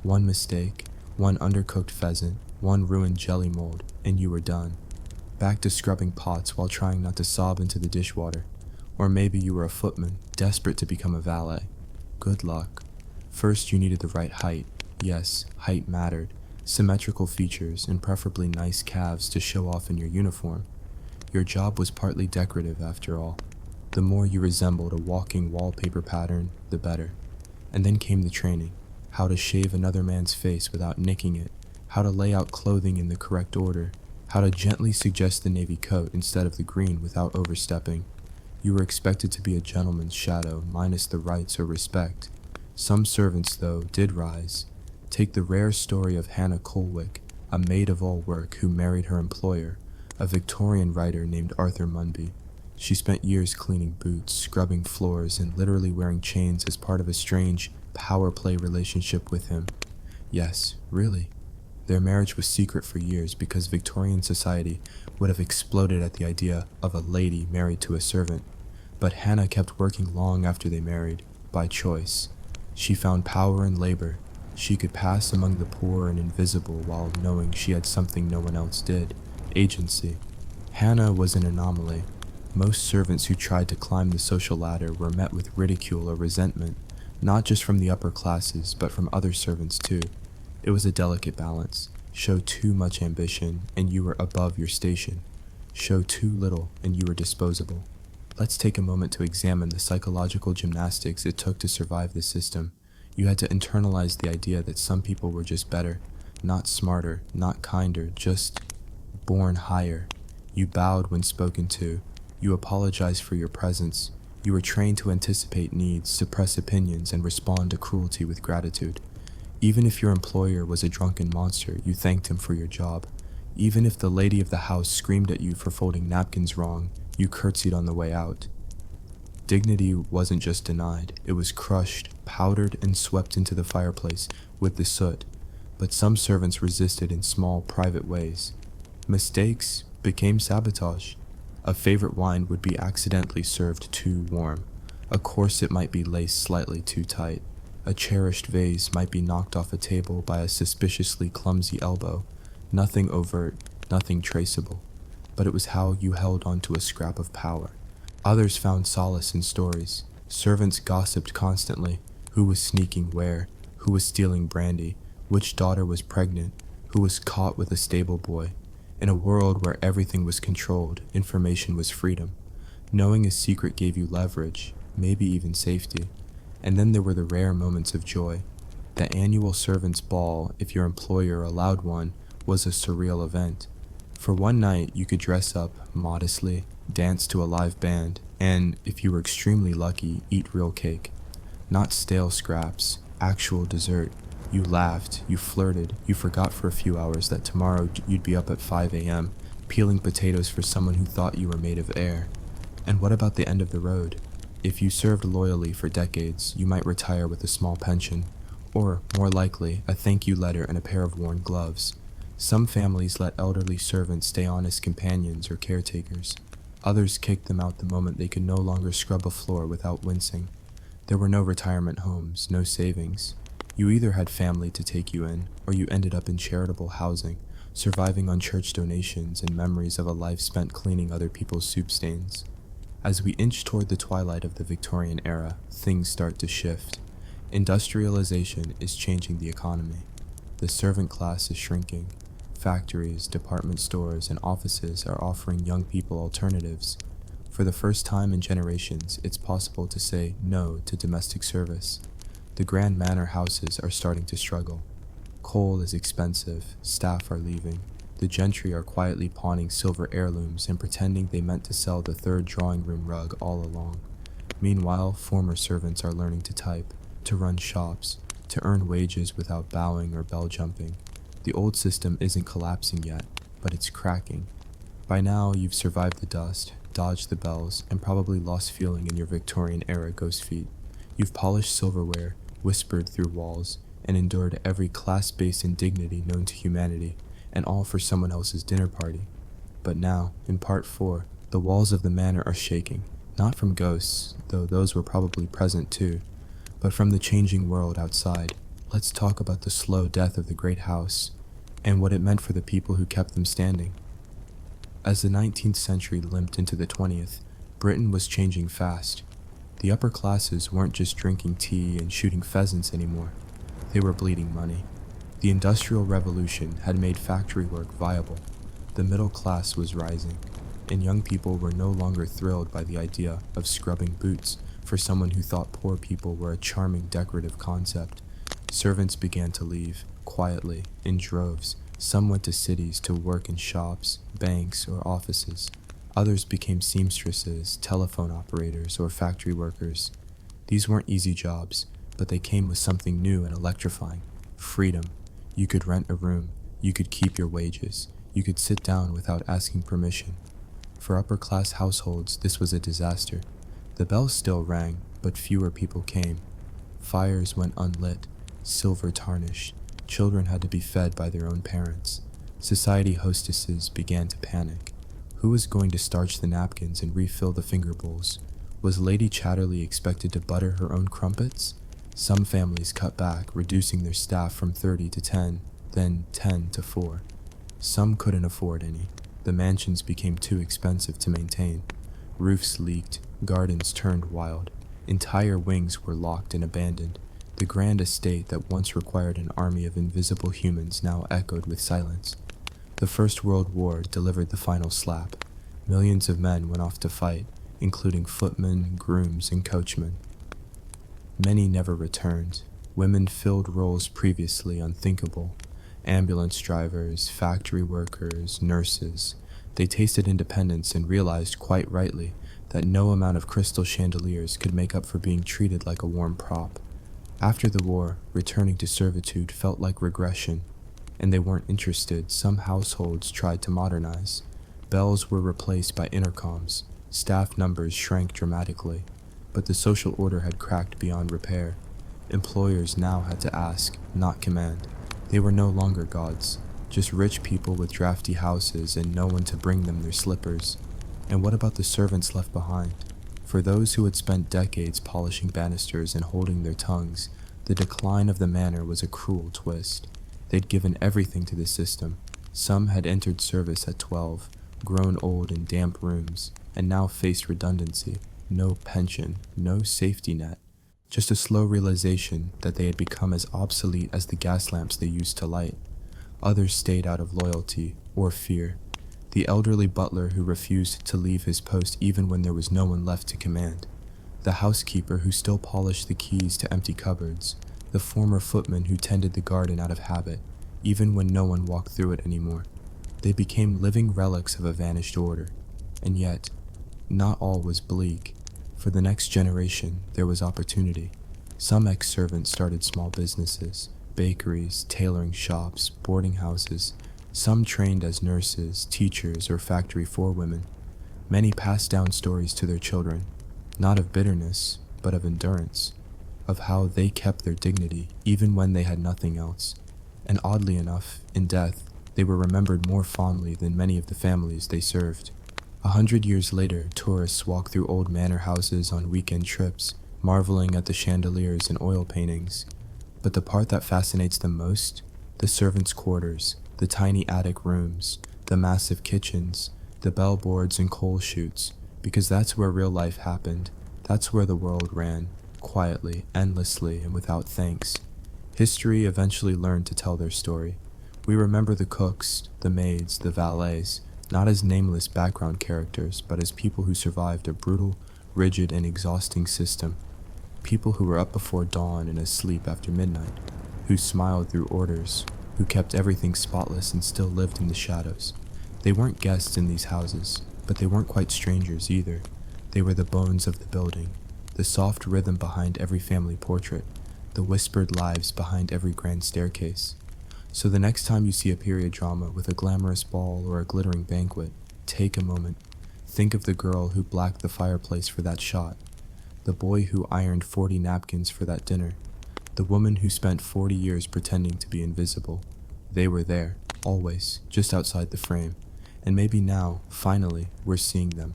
One mistake, one undercooked pheasant, one ruined jelly mold, and you were done. Back to scrubbing pots while trying not to sob into the dishwater. Or maybe you were a footman, desperate to become a valet. Good luck. First, you needed the right height. Yes, height mattered. Symmetrical features, and preferably nice calves to show off in your uniform. Your job was partly decorative after all. The more you resembled a walking wallpaper pattern, the better. And then came the training. How to shave another man's face without nicking it. How to lay out clothing in the correct order. How to gently suggest the navy coat instead of the green without overstepping. You were expected to be a gentleman's shadow, minus the rights or respect. Some servants, though, did rise. Take the rare story of Hannah Colwick, a maid-of-all-work who married her employer, a Victorian writer named Arthur Munby. She spent years cleaning boots, scrubbing floors, and literally wearing chains as part of a strange power play relationship with him. Yes, really. Their marriage was secret for years because Victorian society would have exploded at the idea of a lady married to a servant. But Hannah kept working long after they married, by choice. She found power in labor. She could pass among the poor and invisible while knowing she had something no one else did, agency. Hannah was an anomaly. Most servants who tried to climb the social ladder were met with ridicule or resentment, not just from the upper classes, but from other servants too. It was a delicate balance. Show too much ambition, and you were above your station. Show too little, and you were disposable. Let's take a moment to examine the psychological gymnastics it took to survive the system. You had to internalize the idea that some people were just better, not smarter, not kinder, just born higher. You bowed when spoken to. You apologized for your presence. You were trained to anticipate needs, suppress opinions, and respond to cruelty with gratitude. Even if your employer was a drunken monster, you thanked him for your job. Even if the lady of the house screamed at you for folding napkins wrong, you curtsied on the way out. Dignity wasn't just denied, it was crushed, powdered, and swept into the fireplace with the soot. But some servants resisted in small, private ways. Mistakes became sabotage. A favorite wine would be accidentally served too warm. A corset might be laced slightly too tight. A cherished vase might be knocked off a table by a suspiciously clumsy elbow. Nothing overt, nothing traceable. But it was how you held onto a scrap of power. Others found solace in stories. Servants gossiped constantly. Who was sneaking where? Who was stealing brandy? Which daughter was pregnant? Who was caught with a stable boy? In a world where everything was controlled, information was freedom. Knowing a secret gave you leverage, maybe even safety. And then there were the rare moments of joy. The annual servants' ball, if your employer allowed one, was a surreal event. For one night, you could dress up modestly, dance to a live band, and, if you were extremely lucky, eat real cake. Not stale scraps, actual dessert. You laughed, you flirted, you forgot for a few hours that tomorrow you'd be up at 5 a.m., peeling potatoes for someone who thought you were made of air. And what about the end of the road? If you served loyally for decades, you might retire with a small pension, or, more likely, a thank you letter and a pair of worn gloves. Some families let elderly servants stay on as companions or caretakers. Others kicked them out the moment they could no longer scrub a floor without wincing. There were no retirement homes, no savings. You either had family to take you in, or you ended up in charitable housing, surviving on church donations and memories of a life spent cleaning other people's soup stains. As we inch toward the twilight of the Victorian era, things start to shift. Industrialization is changing the economy. The servant class is shrinking. Factories, department stores, and offices are offering young people alternatives. For the first time in generations, it's possible to say no to domestic service. The grand manor houses are starting to struggle. Coal is expensive, staff are leaving. The gentry are quietly pawning silver heirlooms and pretending they meant to sell the third drawing room rug all along. Meanwhile, former servants are learning to type, to run shops, to earn wages without bowing or bell jumping. The old system isn't collapsing yet, but it's cracking. By now, you've survived the dust, dodged the bells, and probably lost feeling in your Victorian-era ghost feet. You've polished silverware, whispered through walls, and endured every class-based indignity known to humanity, and all for someone else's dinner party. But now, in Part 4, the walls of the manor are shaking, not from ghosts, though those were probably present too, but from the changing world outside. Let's talk about the slow death of the great house, and what it meant for the people who kept them standing. As the 19th century limped into the 20th, Britain was changing fast. The upper classes weren't just drinking tea and shooting pheasants anymore. They were bleeding money. The Industrial Revolution had made factory work viable. The middle class was rising, and young people were no longer thrilled by the idea of scrubbing boots for someone who thought poor people were a charming decorative concept. Servants began to leave, quietly, in droves. Some went to cities to work in shops, banks, or offices. Others became seamstresses, telephone operators, or factory workers. These weren't easy jobs, but they came with something new and electrifying: freedom. You could rent a room, you could keep your wages, you could sit down without asking permission. For upper-class households, this was a disaster. The bells still rang, but fewer people came. Fires went unlit, silver tarnished. Children had to be fed by their own parents. Society hostesses began to panic. Who was going to starch the napkins and refill the finger bowls? Was Lady Chatterley expected to butter her own crumpets? Some families cut back, reducing their staff from 30 to 10, then 10 to 4. Some couldn't afford any. The mansions became too expensive to maintain. Roofs leaked, gardens turned wild. Entire wings were locked and abandoned. The grand estate that once required an army of invisible humans now echoed with silence. The First World War delivered the final slap. Millions of men went off to fight, including footmen, grooms, and coachmen. Many never returned. Women filled roles previously unthinkable. Ambulance drivers, factory workers, nurses. They tasted independence and realized quite rightly that no amount of crystal chandeliers could make up for being treated like a warm prop. After the war, returning to servitude felt like regression, and they weren't interested. Some households tried to modernize. Bells were replaced by intercoms. Staff numbers shrank dramatically, but the social order had cracked beyond repair. Employers now had to ask, not command. They were no longer gods, just rich people with drafty houses and no one to bring them their slippers. And what about the servants left behind? For those who had spent decades polishing banisters and holding their tongues, the decline of the manor was a cruel twist. They'd given everything to the system. Some had entered service at 12, grown old in damp rooms, and now faced redundancy. No pension, no safety net. Just a slow realization that they had become as obsolete as the gas lamps they used to light. Others stayed out of loyalty or fear. The elderly butler who refused to leave his post even when there was no one left to command. The housekeeper who still polished the keys to empty cupboards. The former footman who tended the garden out of habit, even when no one walked through it anymore. They became living relics of a vanished order. And yet, not all was bleak. For the next generation, there was opportunity. Some ex-servants started small businesses, bakeries, tailoring shops, boarding houses. Some trained as nurses, teachers, or factory forewomen. Many passed down stories to their children, not of bitterness, but of endurance, of how they kept their dignity even when they had nothing else. And oddly enough, in death, they were remembered more fondly than many of the families they served. 100 years later, tourists walk through old manor houses on weekend trips, marveling at the chandeliers and oil paintings. But the part that fascinates them most? The servants' quarters, the tiny attic rooms, the massive kitchens, the bellboards and coal chutes, because that's where real life happened. That's where the world ran, quietly, endlessly, and without thanks. History eventually learned to tell their story. We remember the cooks, the maids, the valets, not as nameless background characters, but as people who survived a brutal, rigid, and exhausting system. People who were up before dawn and asleep after midnight, who smiled through orders, who kept everything spotless and still lived in the shadows. They weren't guests in these houses, but they weren't quite strangers either. They were the bones of the building, the soft rhythm behind every family portrait, the whispered lives behind every grand staircase. So the next time you see a period drama with a glamorous ball or a glittering banquet, take a moment. Think of the girl who blacked the fireplace for that shot, the boy who ironed 40 napkins for that dinner, the woman who spent 40 years pretending to be invisible. They were there, always, just outside the frame. And maybe now, finally, we're seeing them.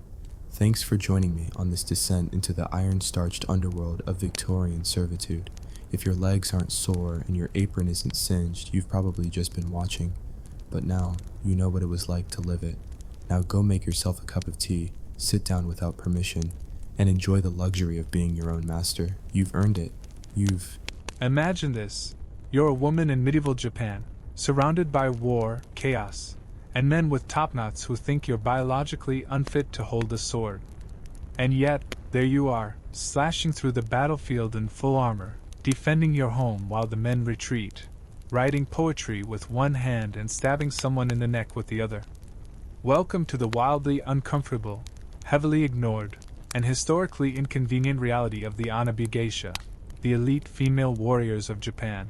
Thanks for joining me on this descent into the iron-starched underworld of Victorian servitude. If your legs aren't sore and your apron isn't singed, you've probably just been watching. But now, you know what it was like to live it. Now go make yourself a cup of tea, sit down without permission, and enjoy the luxury of being your own master. You've earned it. Imagine this. You're a woman in medieval Japan, surrounded by war, chaos, and men with topknots who think you're biologically unfit to hold a sword. And yet, there you are, slashing through the battlefield in full armor, defending your home while the men retreat, writing poetry with one hand and stabbing someone in the neck with the other. Welcome to the wildly uncomfortable, heavily ignored, and historically inconvenient reality of the Onna-Bugeisha, the elite female warriors of Japan.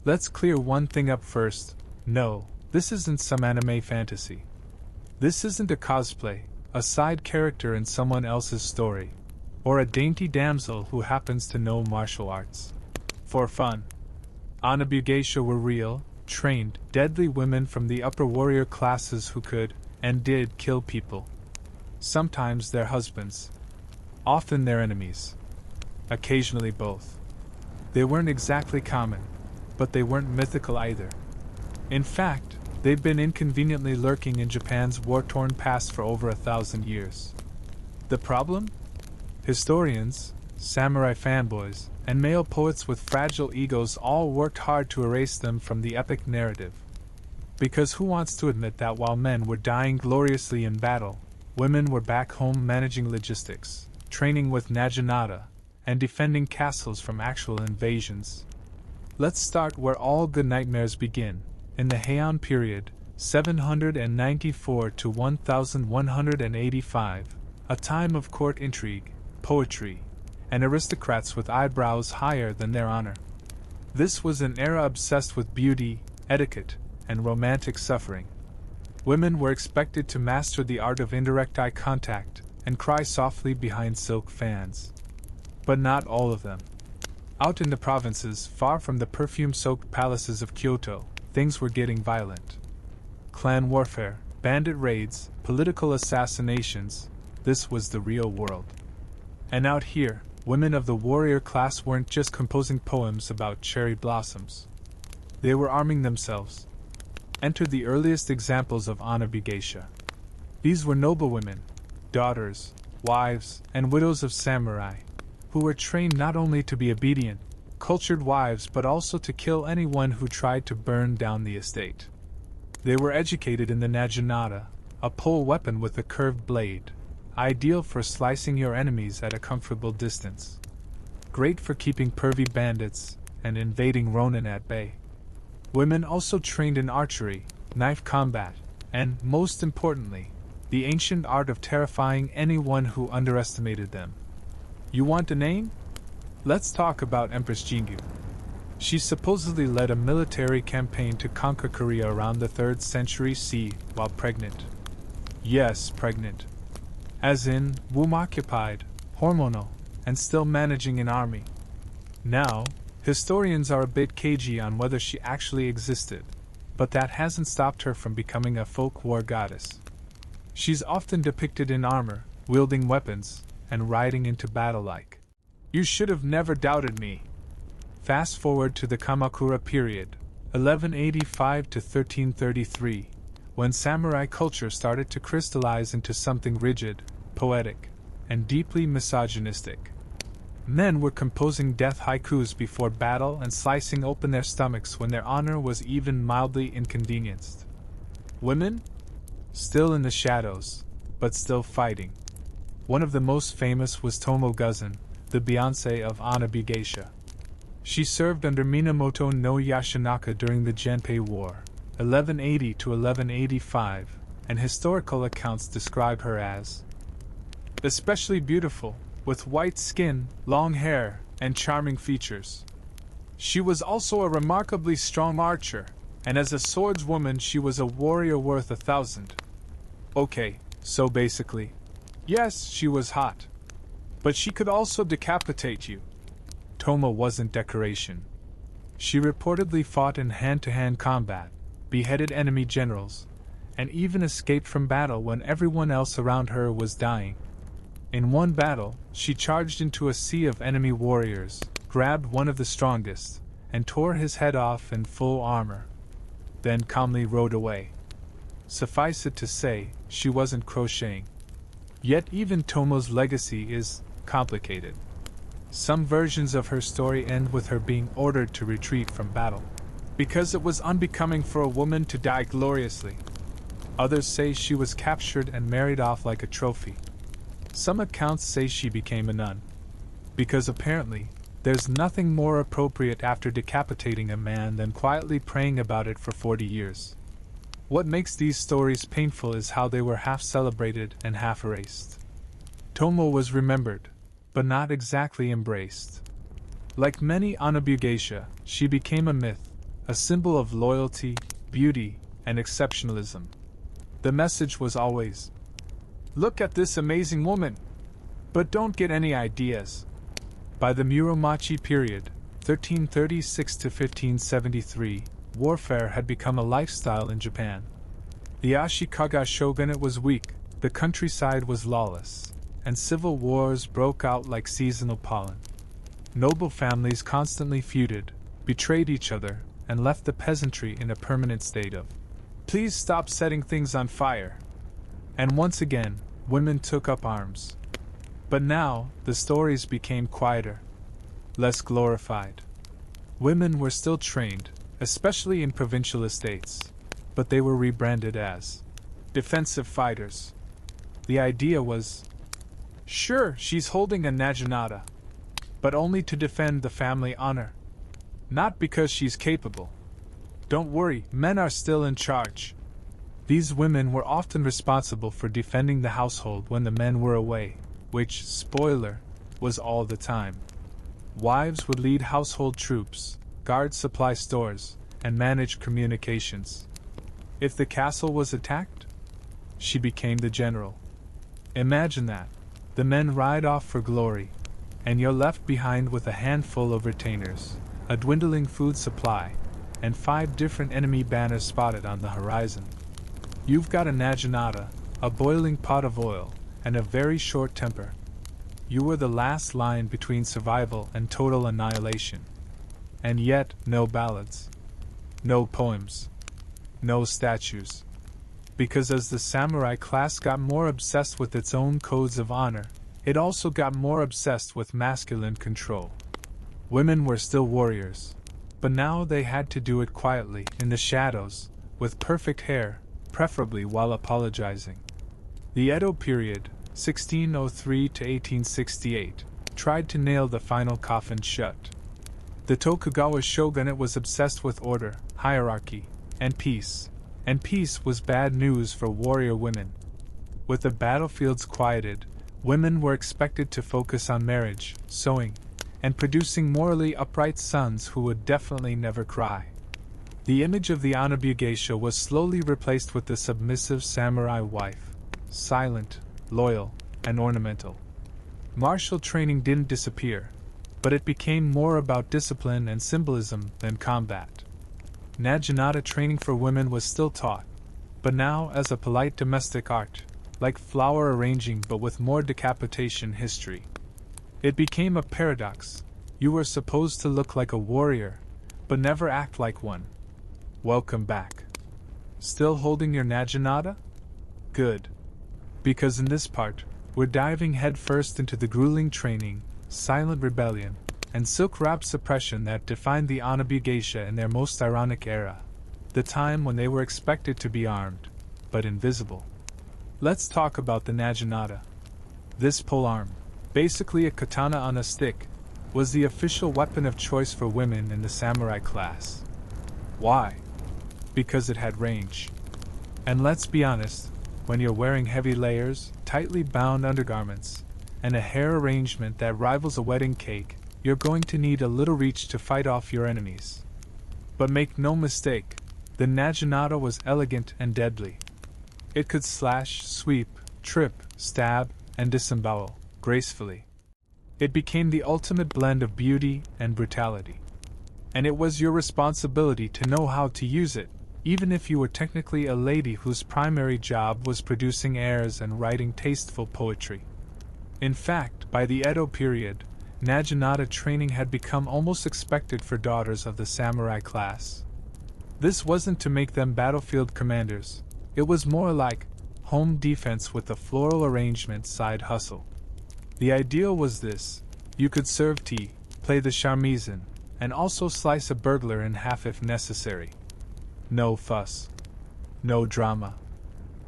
Let's clear one thing up first. No, this isn't some anime fantasy. This isn't a cosplay, a side character in someone else's story, or a dainty damsel who happens to know martial arts. For fun. Onna-Bugeisha were real, trained, deadly women from the upper warrior classes who could, and did, kill people. Sometimes their husbands. Often their enemies. Occasionally both. They weren't exactly common, but they weren't mythical either. In fact, they've been inconveniently lurking in Japan's war-torn past for over 1,000 years. The problem? Historians, samurai fanboys, and male poets with fragile egos all worked hard to erase them from the epic narrative. Because who wants to admit that while men were dying gloriously in battle, women were back home managing logistics, training with naginata, and defending castles from actual invasions? Let's start where all good nightmares begin, in the Heian period, 794 to 1185, a time of court intrigue, poetry, and aristocrats with eyebrows higher than their honor. This was an era obsessed with beauty, etiquette, and romantic suffering. Women were expected to master the art of indirect eye contact and cry softly behind silk fans. But not all of them. Out in the provinces, far from the perfume-soaked palaces of Kyoto, things were getting violent. Clan warfare, bandit raids, political assassinations, this was the real world. And out here, women of the warrior class weren't just composing poems about cherry blossoms. They were arming themselves. Enter the earliest examples of Onna-Bugeisha. These were noble women, daughters, wives, and widows of samurai, who were trained not only to be obedient, cultured wives but also to kill anyone who tried to burn down the estate. They were educated in the naginata, a pole weapon with a curved blade, ideal for slicing your enemies at a comfortable distance. Great for keeping pervy bandits and invading Ronin at bay. Women also trained in archery, knife combat, and, most importantly, the ancient art of terrifying anyone who underestimated them. You want a name? Let's talk about Empress Jingyu. She supposedly led a military campaign to conquer Korea around the 3rd century CE while pregnant. Yes, pregnant. As in, womb-occupied, hormonal, and still managing an army. Now, historians are a bit cagey on whether she actually existed, but that hasn't stopped her from becoming a folk war goddess. She's often depicted in armor, wielding weapons, and riding into battle like. You should have never doubted me. Fast forward to the Kamakura period, 1185 to 1333, when samurai culture started to crystallize into something rigid, poetic, and deeply misogynistic. Men were composing death haikus before battle and slicing open their stomachs when their honor was even mildly inconvenienced. Women? Still in the shadows, but still fighting. One of the most famous was Tomo-Guzan, the Beyoncé of Onna-Bugeisha. She served under Minamoto no Yashinaka during the Genpei War, 1180 to 1185, and historical accounts describe her as especially beautiful, with white skin, long hair, and charming features. She was also a remarkably strong archer, and as a swordswoman she was a warrior worth 1,000. Okay, so basically, yes, she was hot. But she could also decapitate you. Tomo wasn't decoration. She reportedly fought in hand-to-hand combat, beheaded enemy generals, and even escaped from battle when everyone else around her was dying. In one battle, she charged into a sea of enemy warriors, grabbed one of the strongest, and tore his head off in full armor. Then calmly rode away. Suffice it to say, she wasn't crocheting. Yet even Tomo's legacy is complicated. Some versions of her story end with her being ordered to retreat from battle, because it was unbecoming for a woman to die gloriously. Others say she was captured and married off like a trophy. Some accounts say she became a nun, because apparently, there's nothing more appropriate after decapitating a man than quietly praying about it for 40 years. What makes these stories painful is how they were half celebrated and half erased. Tomo was remembered, but not exactly embraced. Like many Onna-Bugeisha, she became a myth, a symbol of loyalty, beauty, and exceptionalism. The message was always, look at this amazing woman, but don't get any ideas. By the Muromachi period, 1336 to 1573, warfare had become a lifestyle in Japan. The Ashikaga shogunate was weak, the countryside was lawless, and civil wars broke out like seasonal pollen. Noble families constantly feuded, betrayed each other, and left the peasantry in a permanent state of, please stop setting things on fire. And once again, women took up arms. But now, the stories became quieter, less glorified. Women were still trained, especially in provincial estates, but they were rebranded as defensive fighters. The idea was, sure, she's holding a naginata, but only to defend the family honor. Not because she's capable. Don't worry, men are still in charge. These women were often responsible for defending the household when the men were away, which, spoiler, was all the time. Wives would lead household troops, guard supply stores, and manage communications. If the castle was attacked, she became the general. Imagine that. The men ride off for glory, and you're left behind with a handful of retainers, a dwindling food supply, and 5 different enemy banners spotted on the horizon. You've got a naginata, a boiling pot of oil, and a very short temper. You were the last line between survival and total annihilation. And yet, no ballads. No poems. No statues. Because as the samurai class got more obsessed with its own codes of honor, it also got more obsessed with masculine control. Women were still warriors, but now they had to do it quietly, in the shadows, with perfect hair, preferably while apologizing. The Edo period, 1603 to 1868, tried to nail the final coffin shut. The Tokugawa shogunate was obsessed with order, hierarchy, and peace was bad news for warrior women. With the battlefields quieted, women were expected to focus on marriage, sewing, and producing morally upright sons who would definitely never cry. The image of the Onna-Bugeisha was slowly replaced with the submissive samurai wife, silent, loyal, and ornamental. Martial training didn't disappear, but it became more about discipline and symbolism than combat. Naginata training for women was still taught, but now as a polite domestic art, like flower arranging but with more decapitation history. It became a paradox. You were supposed to look like a warrior, but never act like one. Welcome back. Still holding your naginata? Good. Because in this part, we're diving headfirst into the grueling training, silent rebellion, and silk-wrapped suppression that defined the Onna-Bugeisha in their most ironic era, the time when they were expected to be armed, but invisible. Let's talk about the naginata. This polearm, basically a katana on a stick, was the official weapon of choice for women in the samurai class. Why? Because it had range. And let's be honest, when you're wearing heavy layers, tightly bound undergarments, and a hair arrangement that rivals a wedding cake, you're going to need a little reach to fight off your enemies. But make no mistake, the naginata was elegant and deadly. It could slash, sweep, trip, stab, and disembowel, gracefully. It became the ultimate blend of beauty and brutality. And it was your responsibility to know how to use it, even if you were technically a lady whose primary job was producing airs and writing tasteful poetry. In fact, by the Edo period, naginata training had become almost expected for daughters of the samurai class. This wasn't to make them battlefield commanders, it was more like home defense with a floral arrangement side hustle. The ideal was this: you could serve tea, play the sharmisan, and also slice a burglar in half if necessary. No fuss. No drama.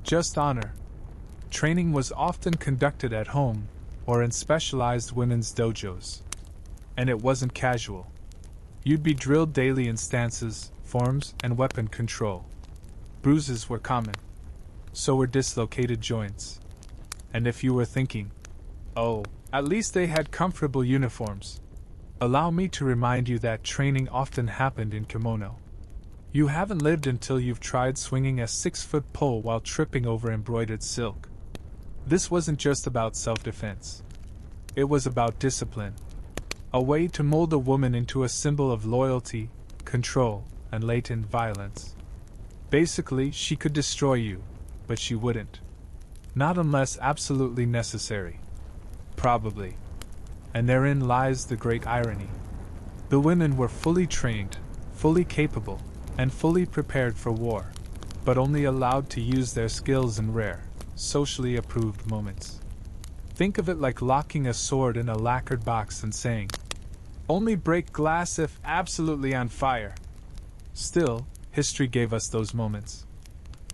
Just honor. Training was often conducted at home, or in specialized women's dojos. And it wasn't casual. You'd be drilled daily in stances, forms, and weapon control. Bruises were common. So were dislocated joints. And if you were thinking, oh, at least they had comfortable uniforms, allow me to remind you that training often happened in kimono. You haven't lived until you've tried swinging a 6-foot pole while tripping over embroidered silk. This wasn't just about self-defense. It was about discipline. A way to mold a woman into a symbol of loyalty, control, and latent violence. Basically, she could destroy you, but she wouldn't. Not unless absolutely necessary. Probably. And therein lies the great irony. The women were fully trained, fully capable, and fully prepared for war, but only allowed to use their skills in rare, socially approved moments. Think of it like locking a sword in a lacquered box and saying, "Only break glass if absolutely on fire." Still, history gave us those moments.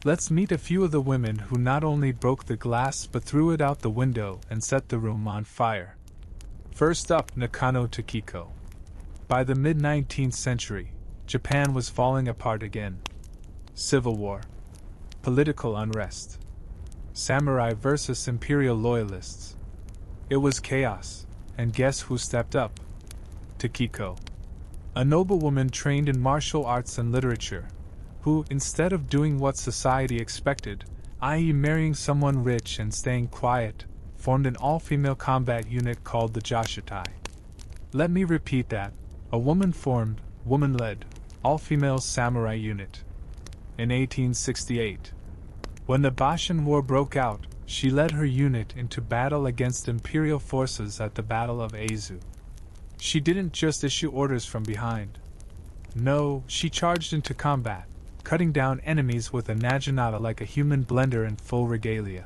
Let's meet a few of the women who not only broke the glass but threw it out the window and set the room on fire. First up, Nakano Takiko. By the mid-19th century, Japan was falling apart again. Civil war, political unrest, samurai versus imperial loyalists. It was chaos, and guess who stepped up? Takiko, a noblewoman trained in martial arts and literature, who, instead of doing what society expected, i.e., marrying someone rich and staying quiet, formed an all-female combat unit called the Joshitai. Let me repeat that: a woman-formed, woman-led, all-female samurai unit. In 1868, when the Bashan War broke out, she led her unit into battle against imperial forces at the Battle of Aizu. She didn't just issue orders from behind. No, she charged into combat, cutting down enemies with a naginata like a human blender in full regalia.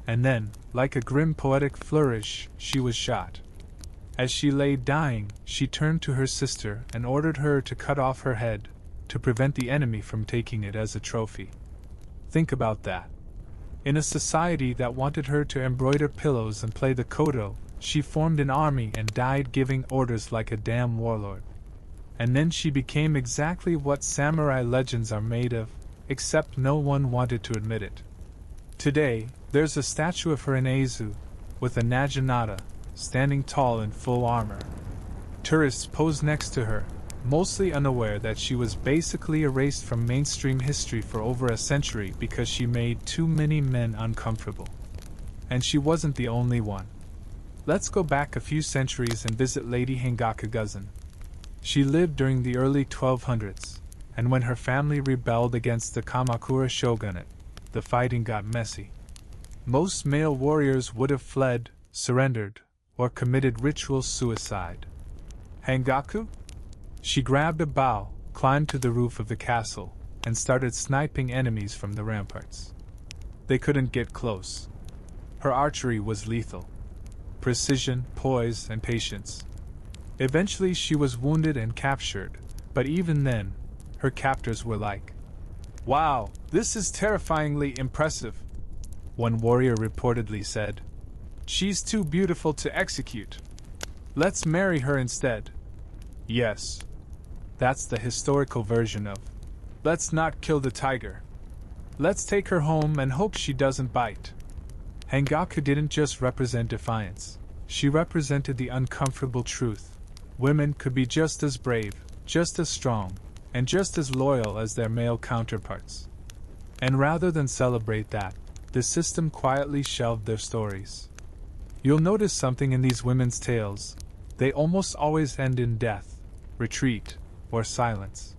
And then, like a grim poetic flourish, she was shot. As she lay dying, she turned to her sister and ordered her to cut off her head, to prevent the enemy from taking it as a trophy. Think about that. In a society that wanted her to embroider pillows and play the koto, she formed an army and died giving orders like a damn warlord. And then she became exactly what samurai legends are made of, except no one wanted to admit it. Today, there's a statue of her in Aizu, with a naginata, standing tall in full armor. Tourists pose next to her, mostly unaware that she was basically erased from mainstream history for over a century because she made too many men uncomfortable. And she wasn't the only one. Let's go back a few centuries and visit Lady Hengaku Guzan. She lived during the early 1200s, and when her family rebelled against the Kamakura shogunate, the fighting got messy. Most male warriors would have fled, surrendered, or committed ritual suicide. Hengaku? She grabbed a bough, climbed to the roof of the castle, and started sniping enemies from the ramparts. They couldn't get close. Her archery was lethal. Precision, poise, and patience. Eventually she was wounded and captured, but even then, her captors were like, "Wow, this is terrifyingly impressive," one warrior reportedly said. "She's too beautiful to execute. Let's marry her instead." Yes. That's the historical version of, "Let's not kill the tiger. Let's take her home and hope she doesn't bite." Hengaku didn't just represent defiance. She represented the uncomfortable truth. Women could be just as brave, just as strong, and just as loyal as their male counterparts. And rather than celebrate that, the system quietly shelved their stories. You'll notice something in these women's tales. They almost always end in death, retreat, or silence.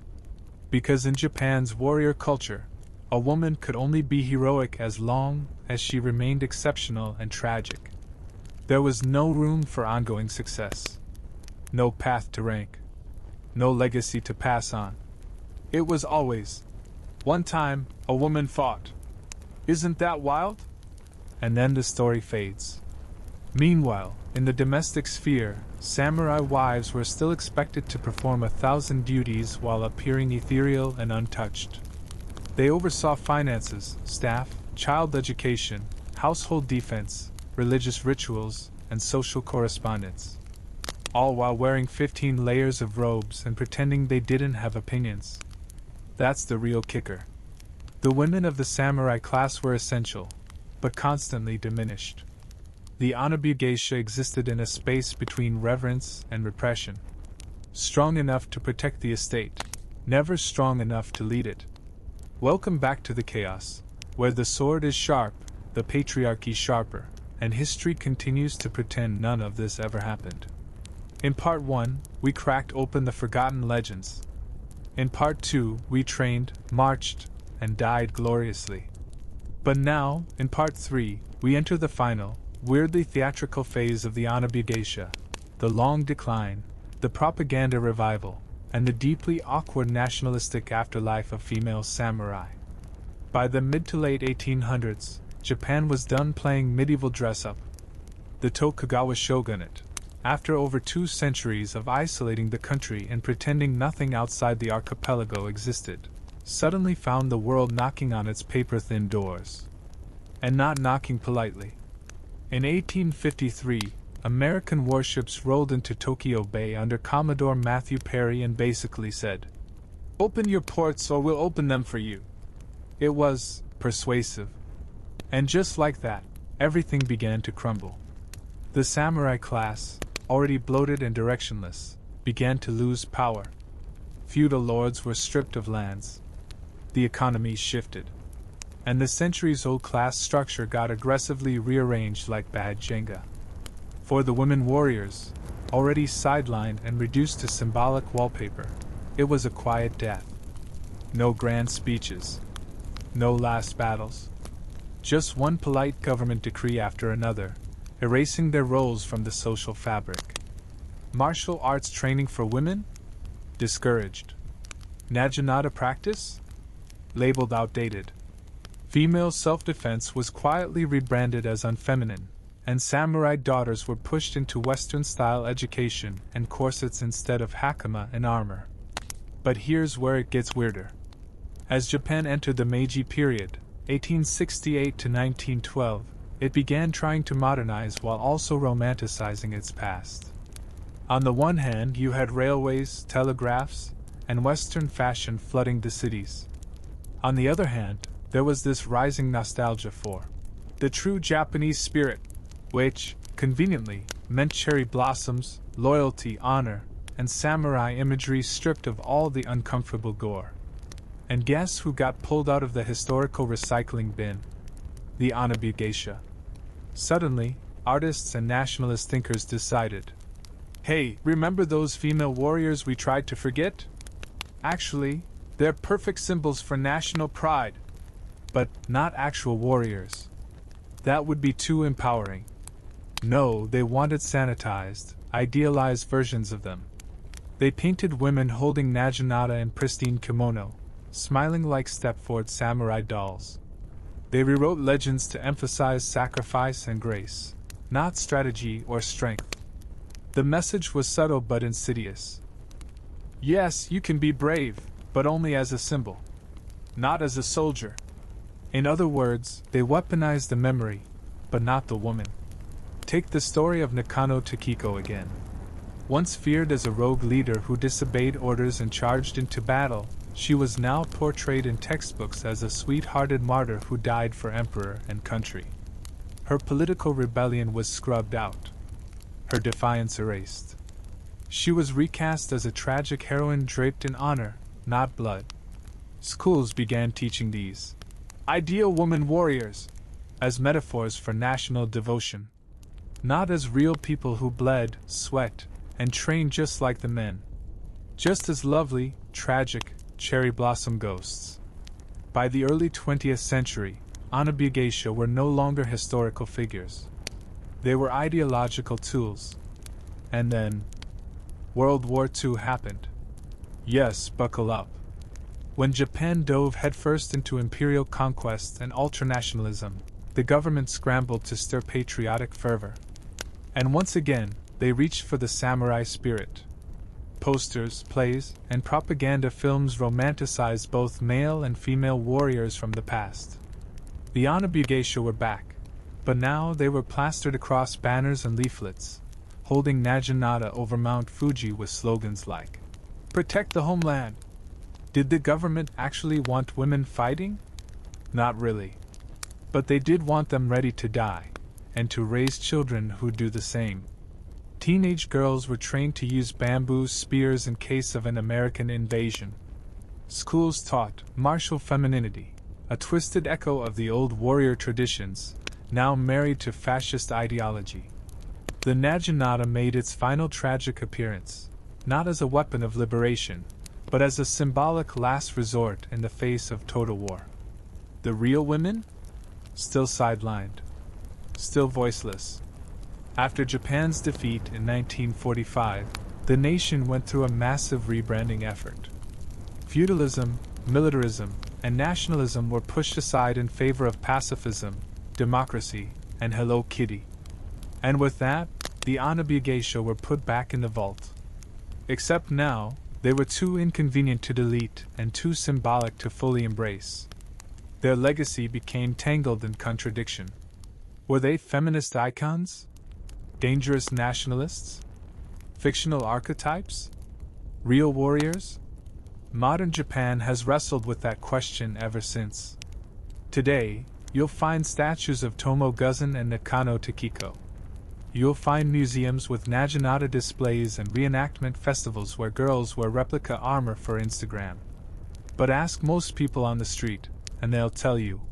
Because in Japan's warrior culture, a woman could only be heroic as long as she remained exceptional and tragic. There was no room for ongoing success. No path to rank. No legacy to pass on. It was always, "One time, a woman fought. Isn't that wild?" And then the story fades. Meanwhile, in the domestic sphere, samurai wives were still expected to perform 1,000 duties while appearing ethereal and untouched. They oversaw finances, staff, child education, household defense, religious rituals, and social correspondence. All while wearing 15 layers of robes and pretending they didn't have opinions. That's the real kicker. The women of the samurai class were essential, but constantly diminished. The Onna-Bugeisha existed in a space between reverence and repression. Strong enough to protect the estate, never strong enough to lead it. Welcome back to the chaos, where the sword is sharp, the patriarchy sharper, and history continues to pretend none of this ever happened. In Part 1, we cracked open the forgotten legends. In Part 2, we trained, marched, and died gloriously. But now, in Part 3, we enter the final, weirdly theatrical phase of the Onna-Bugeisha, the long decline, the propaganda revival, and the deeply awkward nationalistic afterlife of female samurai. By the mid to late 1800s, Japan was done playing medieval dress-up. The Tokugawa shogunate, after over 2 centuries of isolating the country and pretending nothing outside the archipelago existed, suddenly found the world knocking on its paper-thin doors. And not knocking politely. In 1853, American warships rolled into Tokyo Bay under Commodore Matthew Perry and basically said, "Open your ports or we'll open them for you." It was persuasive. And just like that, everything began to crumble. The samurai class, already bloated and directionless, began to lose power. Feudal lords were stripped of lands. The economy shifted. And the centuries-old class structure got aggressively rearranged like bad Jenga. For the women warriors, already sidelined and reduced to symbolic wallpaper, it was a quiet death. No grand speeches. No last battles. Just one polite government decree after another, erasing their roles from the social fabric. Martial arts training for women? Discouraged. Naginata practice? Labeled outdated. Female self-defense was quietly rebranded as unfeminine, and samurai daughters were pushed into Western-style education and corsets instead of hakama and armor. But here's where it gets weirder. As Japan entered the Meiji period, 1868 to 1912, it began trying to modernize while also romanticizing its past. On the one hand, you had railways, telegraphs, and Western fashion flooding the cities. On the other hand, there was this rising nostalgia for the true Japanese spirit, which, conveniently, meant cherry blossoms, loyalty, honor, and samurai imagery stripped of all the uncomfortable gore. And guess who got pulled out of the historical recycling bin? The Onna-Bugeisha. Suddenly, artists and nationalist thinkers decided, hey, remember those female warriors we tried to forget? Actually, they're perfect symbols for national pride. But not actual warriors. That would be too empowering. No, they wanted sanitized, idealized versions of them. They painted women holding naginata in pristine kimono, smiling like step-forward samurai dolls. They rewrote legends to emphasize sacrifice and grace, not strategy or strength. The message was subtle but insidious. Yes, you can be brave, but only as a symbol, not as a soldier. In other words, they weaponized the memory, but not the woman. Take the story of Nakano Takiko again. Once feared as a rogue leader who disobeyed orders and charged into battle, she was now portrayed in textbooks as a sweet-hearted martyr who died for emperor and country. Her political rebellion was scrubbed out. Her defiance erased. She was recast as a tragic heroine draped in honor, not blood. Schools began teaching these ideal woman warriors as metaphors for national devotion, not as real people who bled, sweat, and trained just like the men. Just as lovely, tragic, cherry blossom ghosts. By the early 20th century, Onna-Bugeisha were no longer historical figures. They were ideological tools. And then, World War II happened. Yes, buckle up. When Japan dove headfirst into imperial conquest and ultranationalism, the government scrambled to stir patriotic fervor. And once again, they reached for the samurai spirit. Posters, plays, and propaganda films romanticized both male and female warriors from the past. The Onna-Bugeisha were back, but now they were plastered across banners and leaflets, holding naginata over Mount Fuji with slogans like, "Protect the homeland." Did the government actually want women fighting? Not really. But they did want them ready to die, and to raise children who'd do the same. Teenage girls were trained to use bamboo spears in case of an American invasion. Schools taught martial femininity, a twisted echo of the old warrior traditions, now married to fascist ideology. The naginata made its final tragic appearance, not as a weapon of liberation, but as a symbolic last resort in the face of total war. The real women? Still sidelined. Still voiceless. After Japan's defeat in 1945, the nation went through a massive rebranding effort. Feudalism, militarism, and nationalism were pushed aside in favor of pacifism, democracy, and Hello Kitty. And with that, the Onna-Bugeisha were put back in the vault. Except now, they were too inconvenient to delete and too symbolic to fully embrace. Their legacy became tangled in contradiction. Were they feminist icons? Dangerous nationalists? Fictional archetypes? Real warriors? Modern Japan has wrestled with that question ever since. Today, you'll find statues of Tomo Guzan and Nakano Takiko. You'll find museums with Naginata displays and reenactment festivals where girls wear replica armor for Instagram. But ask most people on the street, and they'll tell you,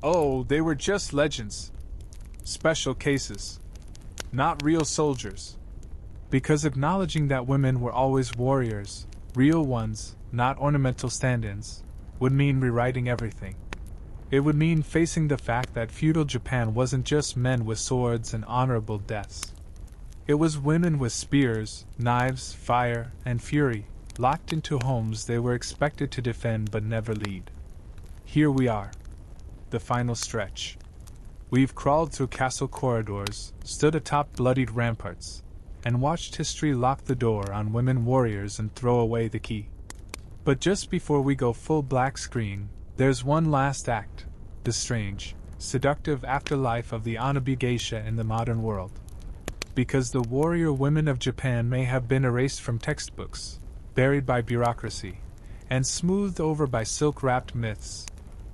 "Oh, they were just legends. Special cases. Not real soldiers." Because acknowledging that women were always warriors, real ones, not ornamental stand-ins, would mean rewriting everything. It would mean facing the fact that feudal Japan wasn't just men with swords and honorable deaths. It was women with spears, knives, fire, and fury, locked into homes they were expected to defend but never lead. Here we are. The final stretch. We've crawled through castle corridors, stood atop bloodied ramparts, and watched history lock the door on women warriors and throw away the key. But just before we go full black screen, there's one last act, the strange, seductive afterlife of the Onna-Bugeisha in the modern world. Because the warrior women of Japan may have been erased from textbooks, buried by bureaucracy, and smoothed over by silk-wrapped myths,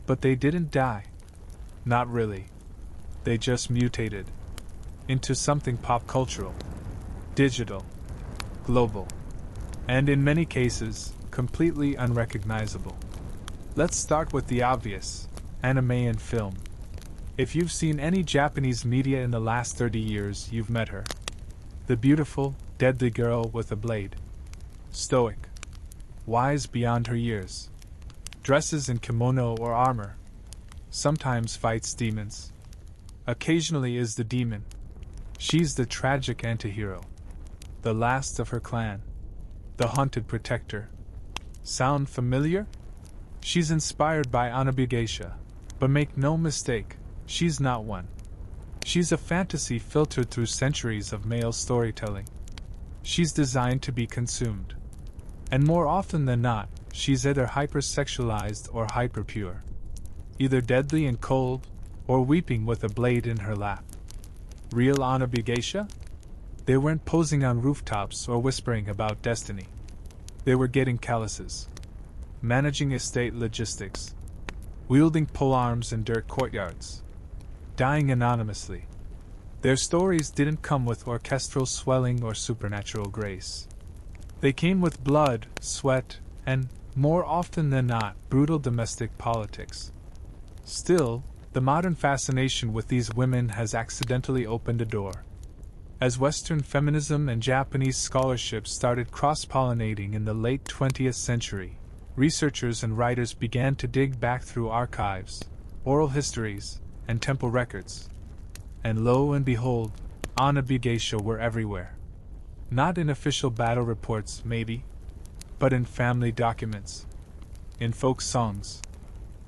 but they didn't die. Not really. They just mutated into something pop-cultural, digital, global, and in many cases, completely unrecognizable. Let's start with the obvious, anime and film. If you've seen any Japanese media in the last 30 years, you've met her. The beautiful, deadly girl with a blade. Stoic. Wise beyond her years. Dresses in kimono or armor. Sometimes fights demons. Occasionally is the demon. She's the tragic antihero. The last of her clan. The haunted protector. Sound familiar? She's inspired by Onna-Bugeisha, but make no mistake, she's not one. She's a fantasy filtered through centuries of male storytelling. She's designed to be consumed. And more often than not, she's either hypersexualized or hyperpure. Either deadly and cold, or weeping with a blade in her lap. Real Onna-Bugeisha? They weren't posing on rooftops or whispering about destiny. They were getting calluses. Managing estate logistics, wielding polearms in dirt courtyards, dying anonymously. Their stories didn't come with orchestral swelling or supernatural grace. They came with blood, sweat, and, more often than not, brutal domestic politics. Still, the modern fascination with these women has accidentally opened a door. As Western feminism and Japanese scholarship started cross-pollinating in the late 20th century, researchers and writers began to dig back through archives, oral histories, and temple records. And lo and behold, Onna-Bugeisha were everywhere. Not in official battle reports, maybe, but in family documents, in folk songs,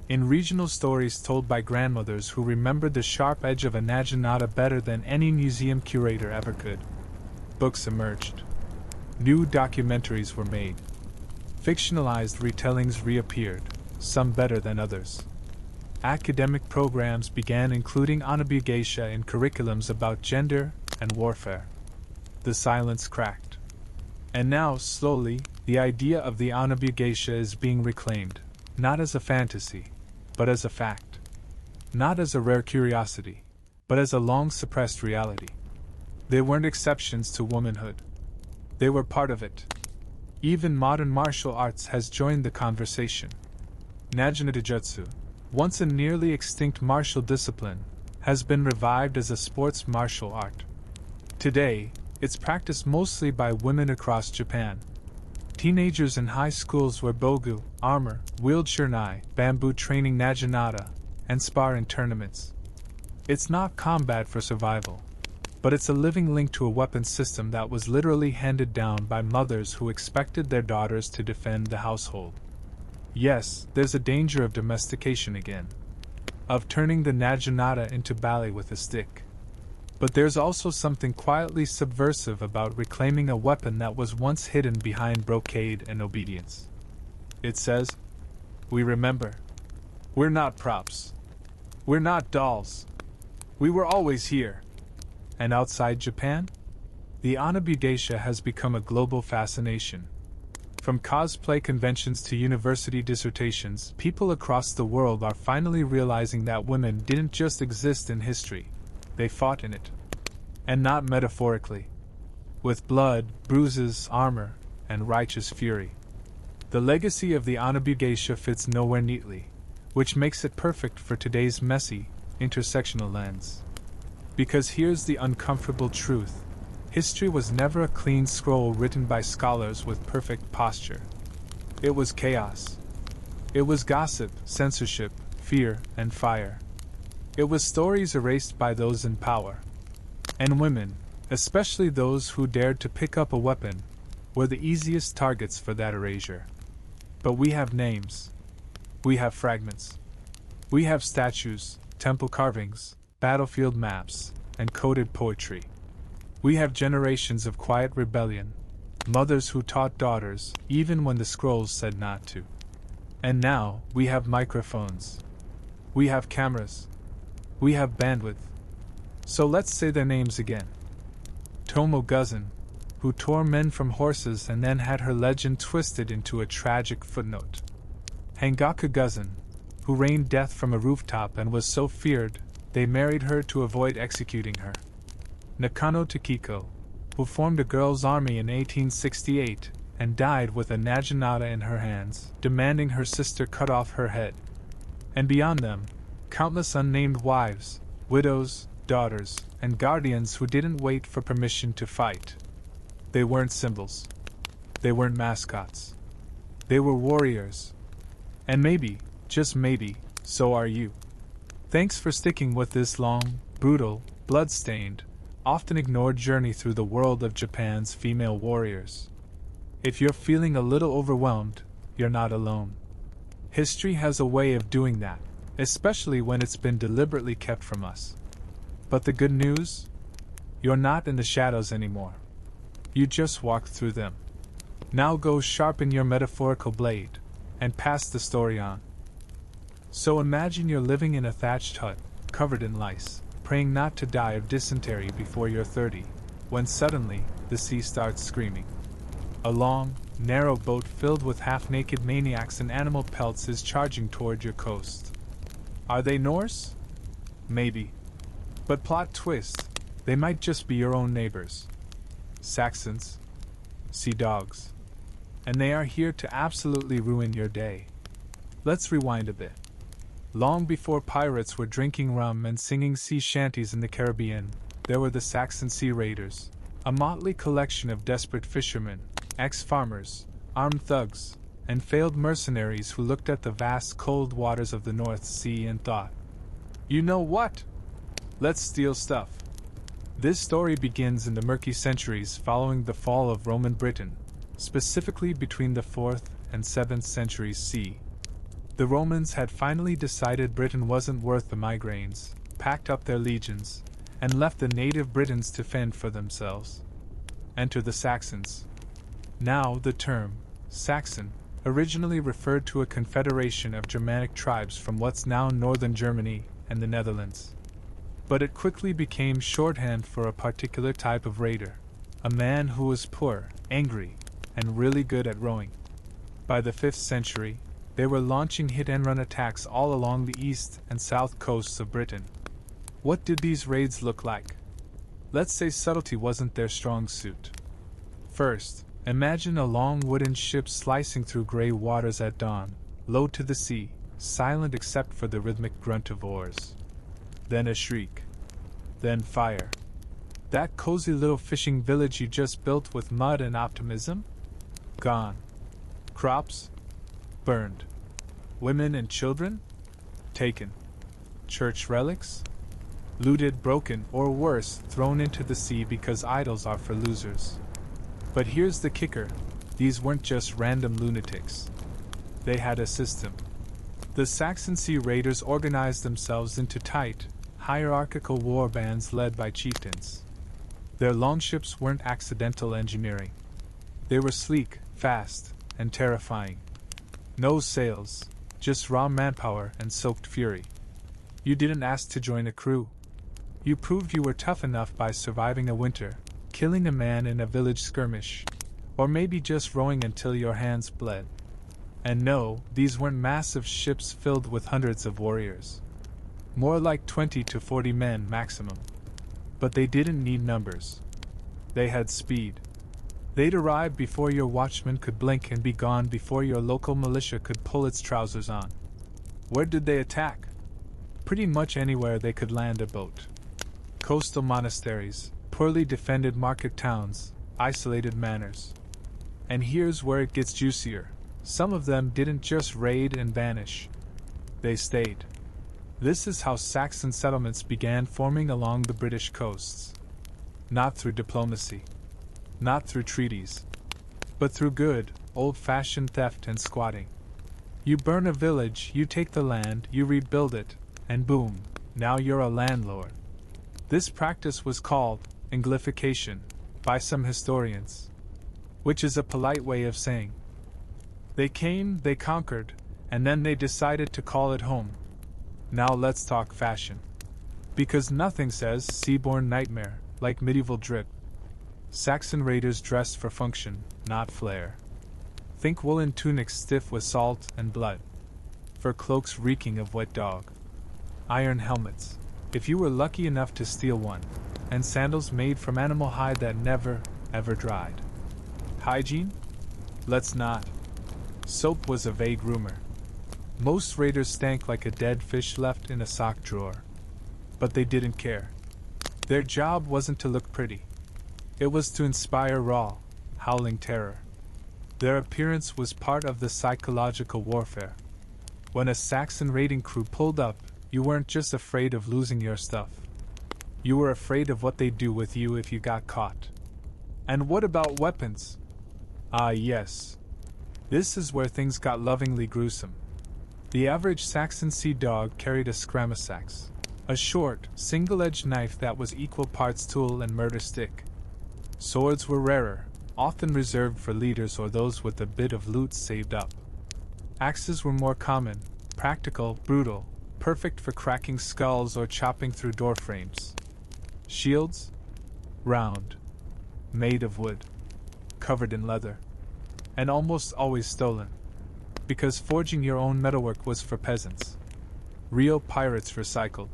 in regional stories told by grandmothers who remembered the sharp edge of a naginata better than any museum curator ever could. Books emerged. New documentaries were made. Fictionalized retellings reappeared, some better than others. Academic programs began including Onna-Bugeisha in curriculums about gender and warfare. The silence cracked. And now, slowly, the idea of the Onna-Bugeisha is being reclaimed, not as a fantasy, but as a fact. Not as a rare curiosity, but as a long-suppressed reality. They weren't exceptions to womanhood. They were part of it. Even modern martial arts has joined the conversation. Naginata Jutsu, once a nearly extinct martial discipline, has been revived as a sports martial art. Today, it's practiced mostly by women across Japan. Teenagers in high schools wear bogu, armor, wield shurnai, bamboo training naginata, and spar in tournaments. It's not combat for survival, but it's a living link to a weapons system that was literally handed down by mothers who expected their daughters to defend the household. Yes, there's a danger of domestication again, of turning the naginata into ballet with a stick. But there's also something quietly subversive about reclaiming a weapon that was once hidden behind brocade and obedience. It says, "We remember. We're not props. We're not dolls. We were always here. And outside Japan? The Onna-Bugeisha has become a global fascination. From cosplay conventions to university dissertations, people across the world are finally realizing that women didn't just exist in history, they fought in it. And not metaphorically. With blood, bruises, armor, and righteous fury. The legacy of the Onna-Bugeisha fits nowhere neatly, which makes it perfect for today's messy, intersectional lens. Because here's the uncomfortable truth. History was never a clean scroll written by scholars with perfect posture. It was chaos. It was gossip, censorship, fear, and fire. It was stories erased by those in power. And women, especially those who dared to pick up a weapon, were the easiest targets for that erasure. But we have names. We have fragments. We have statues, temple carvings, battlefield maps, and coded poetry. We have generations of quiet rebellion, mothers who taught daughters even when the scrolls said not to. And now we have microphones. We have cameras. We have bandwidth. So let's say their names again. Tomo-Guzan, who tore men from horses and then had her legend twisted into a tragic footnote. Hangaku-Guzan, who rained death from a rooftop and was so feared, they married her to avoid executing her. Nakano Takiko, who formed a girls' army in 1868 and died with a naginata in her hands, demanding her sister cut off her head. And beyond them, countless unnamed wives, widows, daughters, and guardians who didn't wait for permission to fight. They weren't symbols. They weren't mascots. They were warriors. And maybe, just maybe, so are you. Thanks for sticking with this long, brutal, blood-stained, often ignored journey through the world of Japan's female warriors. If you're feeling a little overwhelmed, you're not alone. History has a way of doing that, especially when it's been deliberately kept from us. But the good news? You're not in the shadows anymore. You just walked through them. Now go sharpen your metaphorical blade, and pass the story on. So imagine you're living in a thatched hut, covered in lice, praying not to die of dysentery before you're 30, when suddenly, the sea starts screaming. A long, narrow boat filled with half-naked maniacs in animal pelts is charging toward your coast. Are they Norse? Maybe. But plot twist, they might just be your own neighbors. Saxons. Sea dogs. And they are here to absolutely ruin your day. Let's rewind a bit. Long before pirates were drinking rum and singing sea shanties in the Caribbean, there were the Saxon Sea Raiders, a motley collection of desperate fishermen, ex-farmers, armed thugs, and failed mercenaries who looked at the vast cold waters of the North Sea and thought, "You know what? Let's steal stuff." This story begins in the murky centuries following the fall of Roman Britain, specifically between the 4th and 7th centuries CE. The Romans had finally decided Britain wasn't worth the migraines, packed up their legions, and left the native Britons to fend for themselves. Enter the Saxons. Now, the term Saxon originally referred to a confederation of Germanic tribes from what's now northern Germany and the Netherlands. But it quickly became shorthand for a particular type of raider, a man who was poor, angry, and really good at rowing. By the 5th century, they were launching hit-and-run attacks all along the east and south coasts of Britain. What did these raids look like? Let's say subtlety wasn't their strong suit. First, imagine a long wooden ship slicing through gray waters at dawn, low to the sea, silent except for the rhythmic grunt of oars. Then a shriek. Then fire. That cozy little fishing village you just built with mud and optimism? Gone. Crops? Burned. Women and children? Taken. Church relics? Looted, broken, or worse, thrown into the sea because idols are for losers. But here's the kicker, these weren't just random lunatics. They had a system. The Saxon Sea Raiders organized themselves into tight, hierarchical war bands led by chieftains. Their longships weren't accidental engineering. They were sleek, fast, and terrifying. No sails, just raw manpower and soaked fury. You didn't ask to join a crew. You proved you were tough enough by surviving a winter, killing a man in a village skirmish, or maybe just rowing until your hands bled. And no, these weren't massive ships filled with hundreds of warriors. More like 20 to 40 men maximum. But they didn't need numbers. They had speed. They'd arrive before your watchman could blink and be gone before your local militia could pull its trousers on. Where did they attack? Pretty much anywhere they could land a boat. Coastal monasteries, poorly defended market towns, isolated manors. And here's where it gets juicier. Some of them didn't just raid and vanish. They stayed. This is how Saxon settlements began forming along the British coasts. Not through diplomacy. Not through treaties. But through good, old-fashioned theft and squatting. You burn a village, you take the land, you rebuild it, and boom, now you're a landlord. This practice was called Anglification by some historians, which is a polite way of saying they came, they conquered, and then they decided to call it home. Now let's talk fashion. Because nothing says seaborne nightmare like medieval drip. Saxon raiders dressed for function, not flair. Think woolen tunics stiff with salt and blood. Fur cloaks reeking of wet dog. Iron helmets, if you were lucky enough to steal one, and sandals made from animal hide that never, ever dried. Hygiene? Let's not. Soap was a vague rumor. Most raiders stank like a dead fish left in a sock drawer. But they didn't care. Their job wasn't to look pretty. It was to inspire raw, howling terror. Their appearance was part of the psychological warfare. When a Saxon raiding crew pulled up, you weren't just afraid of losing your stuff. You were afraid of what they'd do with you if you got caught. And what about weapons? Ah, yes. This is where things got lovingly gruesome. The average Saxon sea dog carried a scramasax, a short, single-edged knife that was equal parts tool and murder stick. Swords were rarer, often reserved for leaders or those with a bit of loot saved up. Axes were more common, practical, brutal, perfect for cracking skulls or chopping through door frames. Shields? Round. Made of wood. Covered in leather. And almost always stolen. Because forging your own metalwork was for peasants. Real pirates recycled.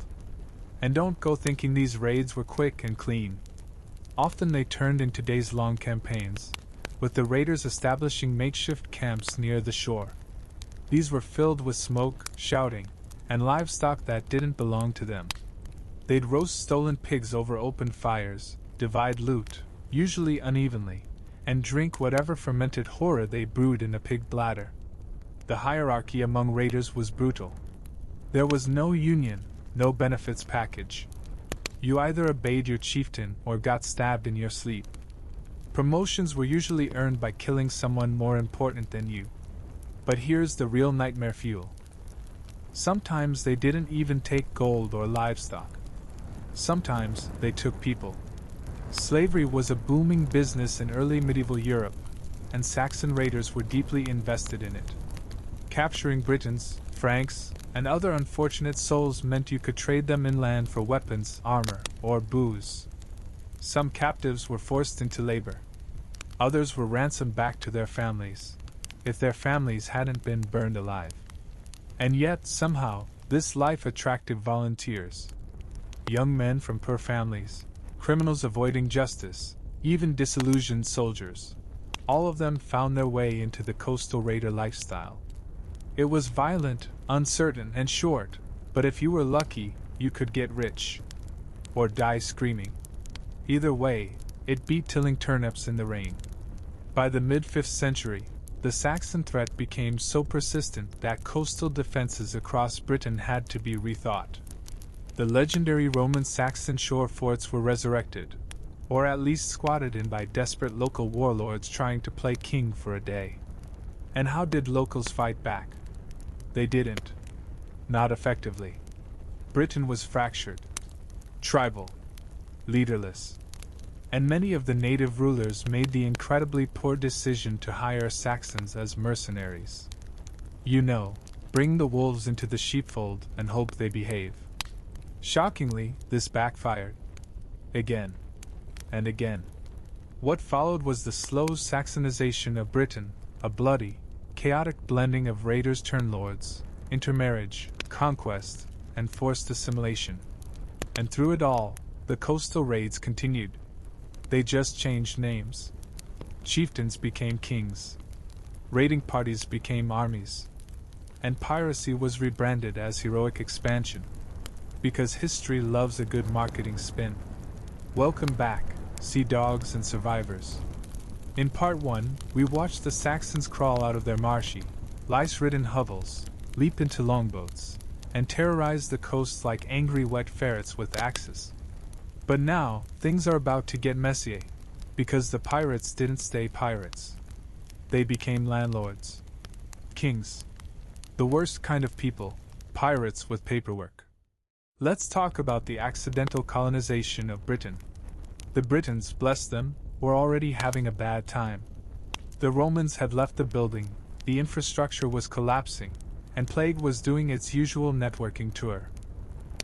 And don't go thinking these raids were quick and clean. Often they turned into days-long campaigns, with the raiders establishing makeshift camps near the shore. These were filled with smoke, shouting, and livestock that didn't belong to them. They'd roast stolen pigs over open fires, divide loot, usually unevenly, and drink whatever fermented horror they brewed in a pig bladder. The hierarchy among raiders was brutal. There was no union, no benefits package. You either obeyed your chieftain or got stabbed in your sleep. Promotions were usually earned by killing someone more important than you. But here's the real nightmare fuel. Sometimes they didn't even take gold or livestock. Sometimes they took people. Slavery was a booming business in early medieval Europe, and Saxon raiders were deeply invested in it. Capturing Britons, Franks, and other unfortunate souls meant you could trade them inland for weapons, armor, or booze. Some captives were forced into labor. Others were ransomed back to their families, if their families hadn't been burned alive. And yet, somehow, this life attracted volunteers. Young men from poor families, criminals avoiding justice, even disillusioned soldiers. All of them found their way into the coastal raider lifestyle. It was violent, uncertain, and short, but if you were lucky, you could get rich. Or die screaming. Either way, it beat tilling turnips in the rain. By the mid-5th century, the Saxon threat became so persistent that coastal defenses across Britain had to be rethought. The legendary Roman Saxon shore forts were resurrected, or at least squatted in by desperate local warlords trying to play king for a day. And how did locals fight back? They didn't. Not effectively. Britain was fractured, tribal, leaderless, and many of the native rulers made the incredibly poor decision to hire Saxons as mercenaries. You know, bring the wolves into the sheepfold and hope they behave. Shockingly, this backfired. Again. And again. What followed was the slow Saxonization of Britain, a bloody, chaotic blending of raiders turned lords, intermarriage, conquest, and forced assimilation. And through it all, the coastal raids continued. They just changed names. Chieftains became kings. Raiding parties became armies. And piracy was rebranded as heroic expansion. Because history loves a good marketing spin. Welcome back, sea dogs and survivors. In part 1, we watched the Saxons crawl out of their marshy, lice-ridden hovels, leap into longboats, and terrorize the coast like angry wet ferrets with axes. But now, things are about to get messier, because the pirates didn't stay pirates. They became landlords. Kings. The worst kind of people, pirates with paperwork. Let's talk about the accidental colonization of Britain. The Britons, bless them, were already having a bad time. The Romans had left the building, the infrastructure was collapsing, and plague was doing its usual networking tour.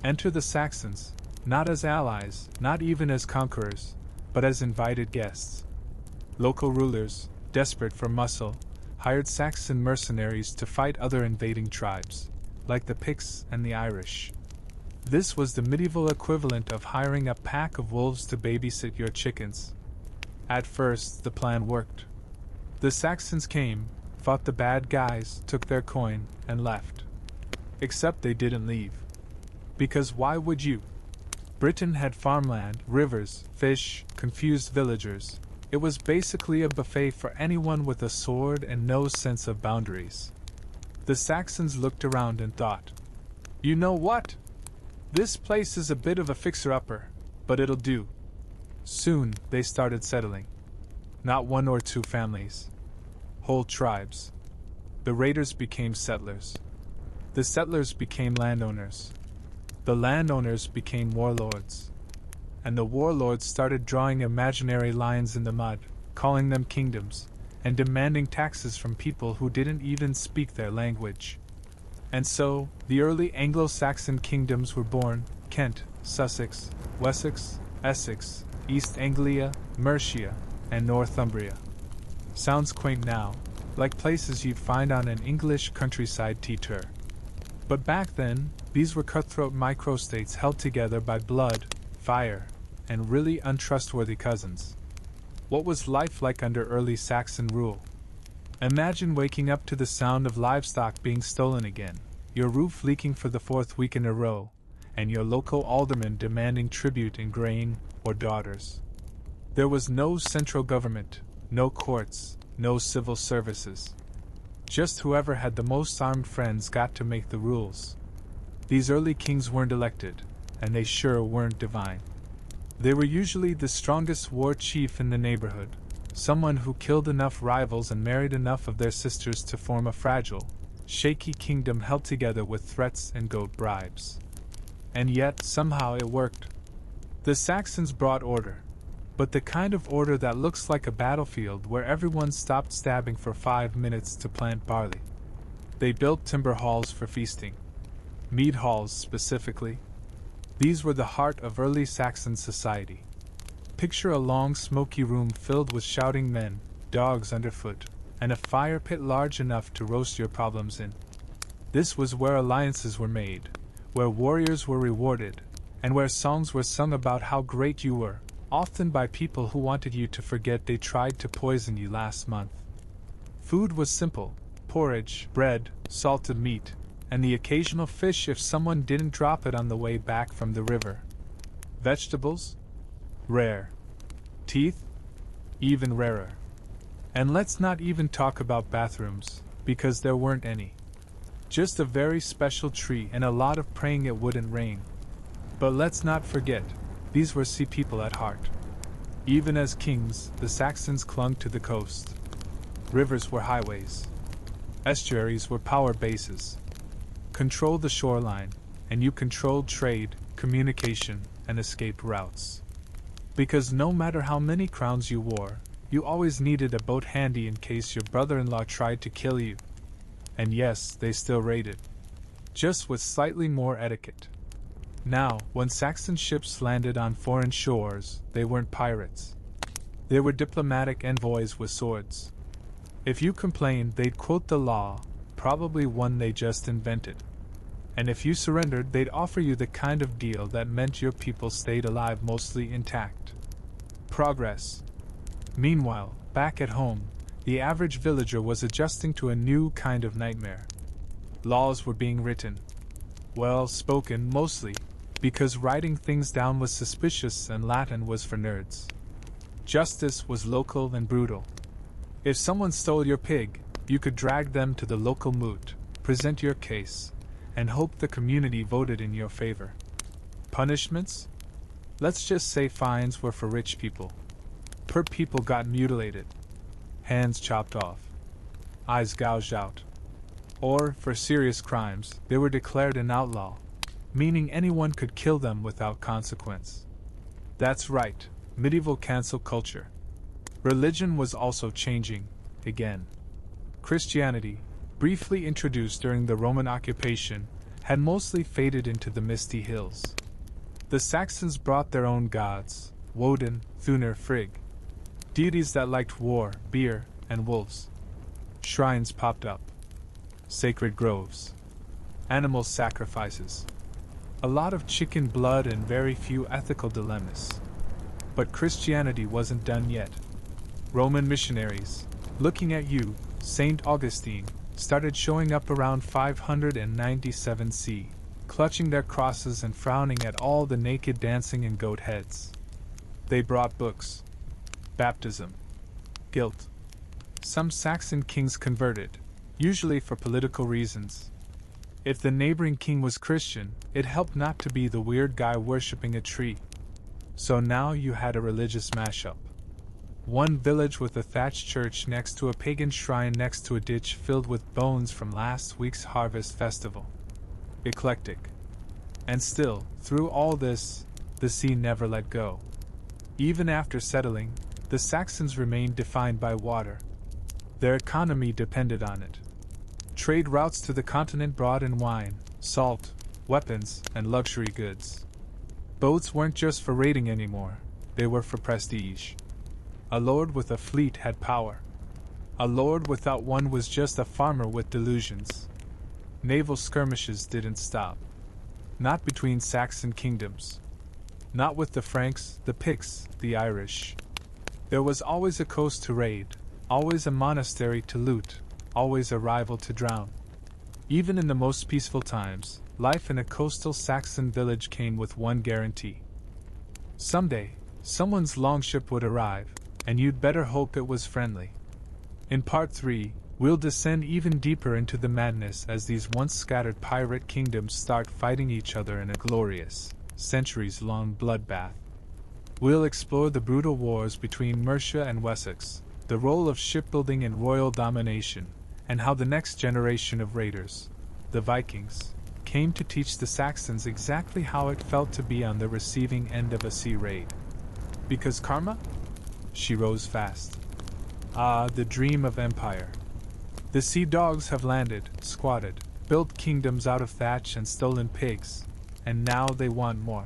Enter the Saxons, not as allies, not even as conquerors, but as invited guests. Local rulers, desperate for muscle, hired Saxon mercenaries to fight other invading tribes, like the Picts and the Irish. This was the medieval equivalent of hiring a pack of wolves to babysit your chickens. At first, the plan worked. The Saxons came, fought the bad guys, took their coin, and left. Except they didn't leave. Because why would you? Britain had farmland, rivers, fish, confused villagers. It was basically a buffet for anyone with a sword and no sense of boundaries. The Saxons looked around and thought, you know what? This place is a bit of a fixer-upper, but it'll do. Soon, they started settling. Not one or two families. Whole tribes. The raiders became settlers. The settlers became landowners. The landowners became warlords. And the warlords started drawing imaginary lines in the mud, calling them kingdoms, and demanding taxes from people who didn't even speak their language. And so, the early Anglo-Saxon kingdoms were born: Kent, Sussex, Wessex, Essex, East Anglia, Mercia, and Northumbria. Sounds quaint now, like places you'd find on an English countryside tea tour. But back then, these were cutthroat microstates held together by blood, fire, and really untrustworthy cousins. What was life like under early Saxon rule? Imagine waking up to the sound of livestock being stolen again, your roof leaking for the 4th week in a row, and your local alderman demanding tribute in grain or daughters. There was no central government, no courts, no civil services. Just whoever had the most armed friends got to make the rules. These early kings weren't elected, and they sure weren't divine. They were usually the strongest war chief in the neighborhood, someone who killed enough rivals and married enough of their sisters to form a fragile, shaky kingdom held together with threats and goat bribes. And yet, somehow it worked. The Saxons brought order, but the kind of order that looks like a battlefield where everyone stopped stabbing for 5 minutes to plant barley. They built timber halls for feasting. Mead halls, specifically. These were the heart of early Saxon society. Picture a long, smoky room filled with shouting men, dogs underfoot, and a fire pit large enough to roast your problems in. This was where alliances were made, where warriors were rewarded, and where songs were sung about how great you were, often by people who wanted you to forget they tried to poison you last month. Food was simple: porridge, bread, salted meat, and the occasional fish if someone didn't drop it on the way back from the river. Vegetables? Rare. Teeth? Even rarer. And let's not even talk about bathrooms, because there weren't any. Just a very special tree and a lot of praying it wouldn't rain. But let's not forget, these were sea people at heart. Even as kings, the Saxons clung to the coast. Rivers were highways. Estuaries were power bases. Control the shoreline, and you controlled trade, communication, and escape routes. Because no matter how many crowns you wore, you always needed a boat handy in case your brother-in-law tried to kill you. And yes, they still raided. Just with slightly more etiquette. Now, when Saxon ships landed on foreign shores, they weren't pirates. They were diplomatic envoys with swords. If you complained, they'd quote the law, probably one they just invented. And if you surrendered, they'd offer you the kind of deal that meant your people stayed alive mostly intact. Progress. Meanwhile, back at home, the average villager was adjusting to a new kind of nightmare. Laws were being written. Well spoken, mostly, because writing things down was suspicious and Latin was for nerds. Justice was local and brutal. If someone stole your pig, you could drag them to the local moot, present your case, and hope the community voted in your favor. Punishments? Let's just say fines were for rich people. Poor people got mutilated. Hands chopped off. Eyes gouged out. Or, for serious crimes, they were declared an outlaw, meaning anyone could kill them without consequence. That's right, medieval cancel culture. Religion was also changing, again. Christianity, briefly introduced during the Roman occupation, had mostly faded into the misty hills. The Saxons brought their own gods, Woden, Thunir, Frigg. Deities that liked war, beer, and wolves. Shrines popped up. Sacred groves. Animal sacrifices. A lot of chicken blood and very few ethical dilemmas. But Christianity wasn't done yet. Roman missionaries, looking at you, St. Augustine, started showing up around 597 C, clutching their crosses and frowning at all the naked dancing and goat heads. They brought books. Baptism. Guilt. Some Saxon kings converted, usually for political reasons. If the neighboring king was Christian, it helped not to be the weird guy worshipping a tree. So now you had a religious mashup. One village with a thatched church next to a pagan shrine next to a ditch filled with bones from last week's harvest festival. Eclectic. And still, through all this, the sea never let go. Even after settling, the Saxons remained defined by water. Their economy depended on it. Trade routes to the continent brought in wine, salt, weapons, and luxury goods. Boats weren't just for raiding anymore, they were for prestige. A lord with a fleet had power. A lord without one was just a farmer with delusions. Naval skirmishes didn't stop. Not between Saxon kingdoms. Not with the Franks, the Picts, the Irish. There was always a coast to raid, always a monastery to loot, always a rival to drown. Even in the most peaceful times, life in a coastal Saxon village came with one guarantee. Someday, someone's longship would arrive, and you'd better hope it was friendly. In Part 3, we'll descend even deeper into the madness as these once scattered pirate kingdoms start fighting each other in a glorious, centuries-long bloodbath. We'll explore the brutal wars between Mercia and Wessex, the role of shipbuilding in royal domination, and how the next generation of raiders, the Vikings, came to teach the Saxons exactly how it felt to be on the receiving end of a sea raid. Because karma? She rose fast. Ah, the dream of empire. The sea dogs have landed, squatted, built kingdoms out of thatch and stolen pigs, and now they want more.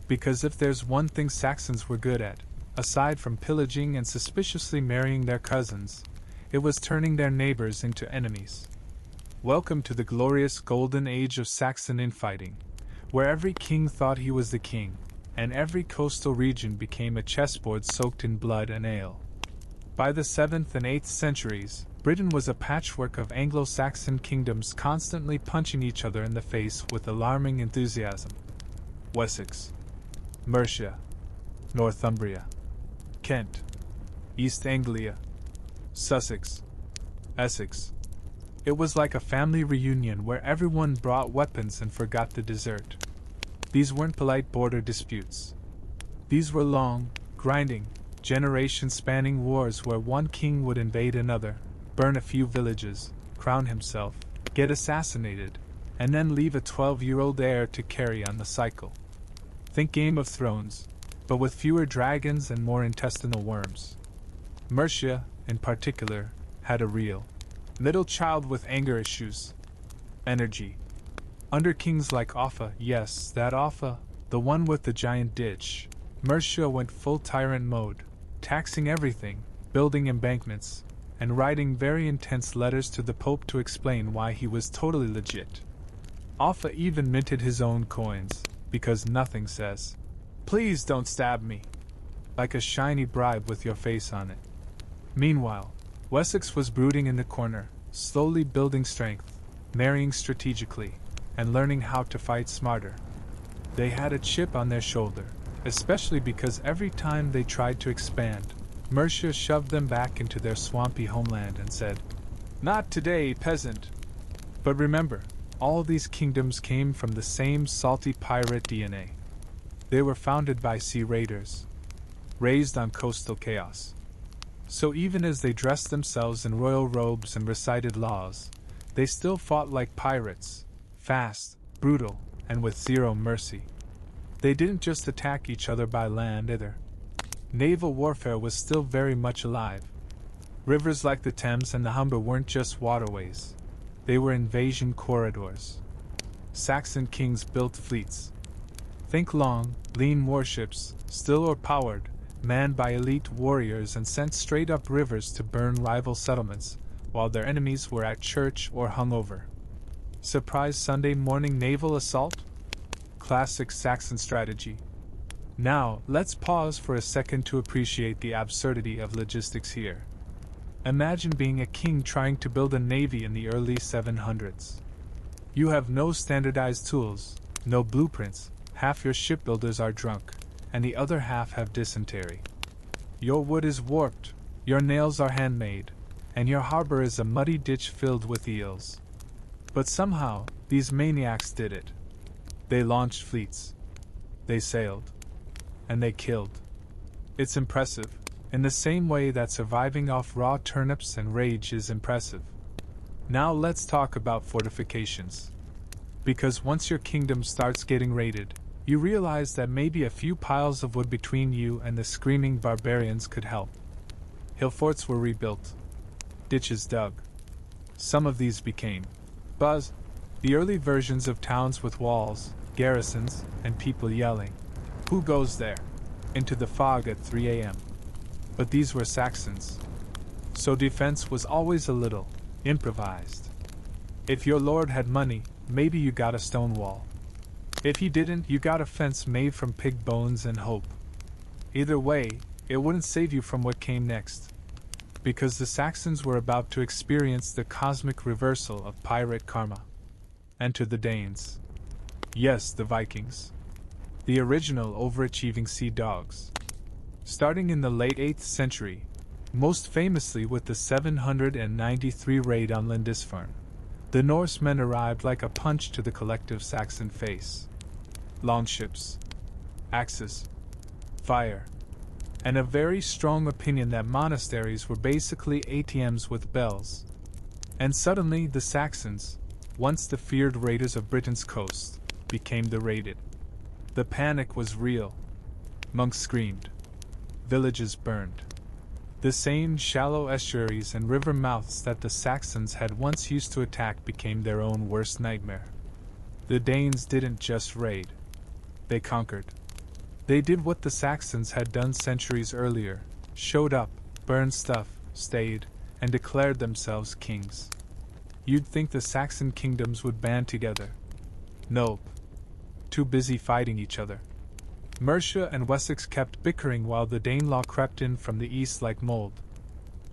Because if there's one thing Saxons were good at, aside from pillaging and suspiciously marrying their cousins, it was turning their neighbors into enemies. Welcome to the glorious golden age of Saxon infighting, where every king thought he was the king, and every coastal region became a chessboard soaked in blood and ale. By the 7th and 8th centuries, Britain was a patchwork of Anglo-Saxon kingdoms constantly punching each other in the face with alarming enthusiasm. Wessex, Mercia, Northumbria, Kent, East Anglia, Sussex, Essex. It was like a family reunion where everyone brought weapons and forgot the dessert. These weren't polite border disputes. These were long, grinding, generation-spanning wars where one king would invade another, burn a few villages, crown himself, get assassinated, and then leave a 12-year-old heir to carry on the cycle. Think Game of Thrones, but with fewer dragons and more intestinal worms. Mercia, in particular, had a real middle child with anger issues. Energy. Under kings like Offa, yes, that Offa, the one with the giant ditch, Mercia went full tyrant mode, taxing everything, building embankments, and writing very intense letters to the Pope to explain why he was totally legit. Offa even minted his own coins, because nothing says, "Please don't stab me," like a shiny bribe with your face on it. Meanwhile, Wessex was brooding in the corner, slowly building strength, marrying strategically, and learning how to fight smarter. They had a chip on their shoulder, especially because every time they tried to expand, Mercia shoved them back into their swampy homeland and said, "Not today, peasant." But remember, all these kingdoms came from the same salty pirate DNA. They were founded by sea raiders, raised on coastal chaos. So even as they dressed themselves in royal robes and recited laws, they still fought like pirates, fast, brutal, and with zero mercy. They didn't just attack each other by land either. Naval warfare was still very much alive. Rivers like the Thames and the Humber weren't just waterways. They were invasion corridors. Saxon kings built fleets. Think long, lean warships, still or powered, manned by elite warriors and sent straight up rivers to burn rival settlements, while their enemies were at church or hungover. Surprise Sunday morning naval assault? Classic Saxon strategy. Now, let's pause for a second to appreciate the absurdity of logistics here. Imagine being a king trying to build a navy in the early 700s. You have no standardized tools, no blueprints, half your shipbuilders are drunk, and the other half have dysentery. Your wood is warped, your nails are handmade, and your harbor is a muddy ditch filled with eels. But somehow, these maniacs did it. They launched fleets. They sailed. And they killed. It's impressive, in the same way that surviving off raw turnips and rage is impressive. Now let's talk about fortifications. Because once your kingdom starts getting raided, you realize that maybe a few piles of wood between you and the screaming barbarians could help. Hill forts were rebuilt. Ditches dug. Some of these became the early versions of towns with walls, garrisons, and people yelling, "Who goes there?" into the fog at 3 a.m. But these were Saxons. So defense was always a little improvised. If your lord had money, maybe you got a stone wall. If he didn't, you got a fence made from pig bones and hope. Either way, it wouldn't save you from what came next. Because the Saxons were about to experience the cosmic reversal of pirate karma. Enter the Danes. Yes, the Vikings. The original overachieving sea dogs. Starting in the late 8th century, most famously with the 793 raid on Lindisfarne, the Norsemen arrived like a punch to the collective Saxon face. Longships, axes, fire, and a very strong opinion that monasteries were basically ATMs with bells. And suddenly the Saxons, once the feared raiders of Britain's coast, became the raided. The panic was real. Monks screamed. Villages burned. The same shallow estuaries and river mouths that the Saxons had once used to attack became their own worst nightmare. The Danes didn't just raid. They conquered. They did what the Saxons had done centuries earlier, showed up, burned stuff, stayed, and declared themselves kings. You'd think the Saxon kingdoms would band together. Nope. Too busy fighting each other. Mercia and Wessex kept bickering while the Danelaw crept in from the east like mold.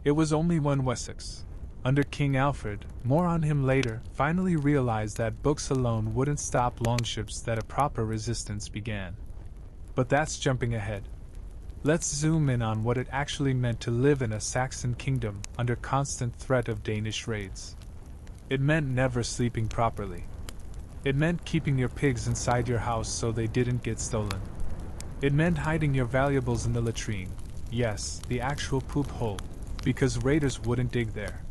It was only when Wessex, under King Alfred, more on him later, finally realized that books alone wouldn't stop longships that a proper resistance began. But that's jumping ahead. Let's zoom in on what it actually meant to live in a Saxon kingdom under constant threat of Danish raids. It meant never sleeping properly. It meant keeping your pigs inside your house so they didn't get stolen. It meant hiding your valuables in the latrine, yes, the actual poop hole, because raiders wouldn't dig there.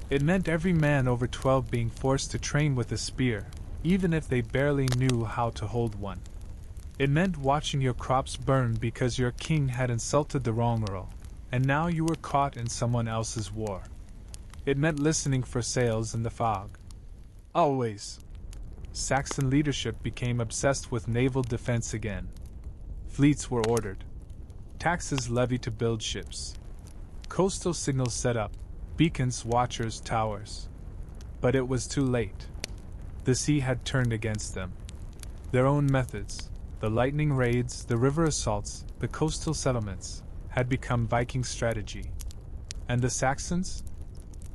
It meant every man over 12 being forced to train with a spear, even if they barely knew how to hold one. It meant watching your crops burn because your king had insulted the wrong earl, and now you were caught in someone else's war. It meant listening for sails in the fog. Always. Saxon leadership became obsessed with naval defense again. Fleets were ordered, taxes levied to build ships, coastal signals set up, beacons, watchers, towers. But it was too late. The sea had turned against them. Their own methods, the lightning raids, the river assaults, the coastal settlements, had become Viking strategy. And the Saxons?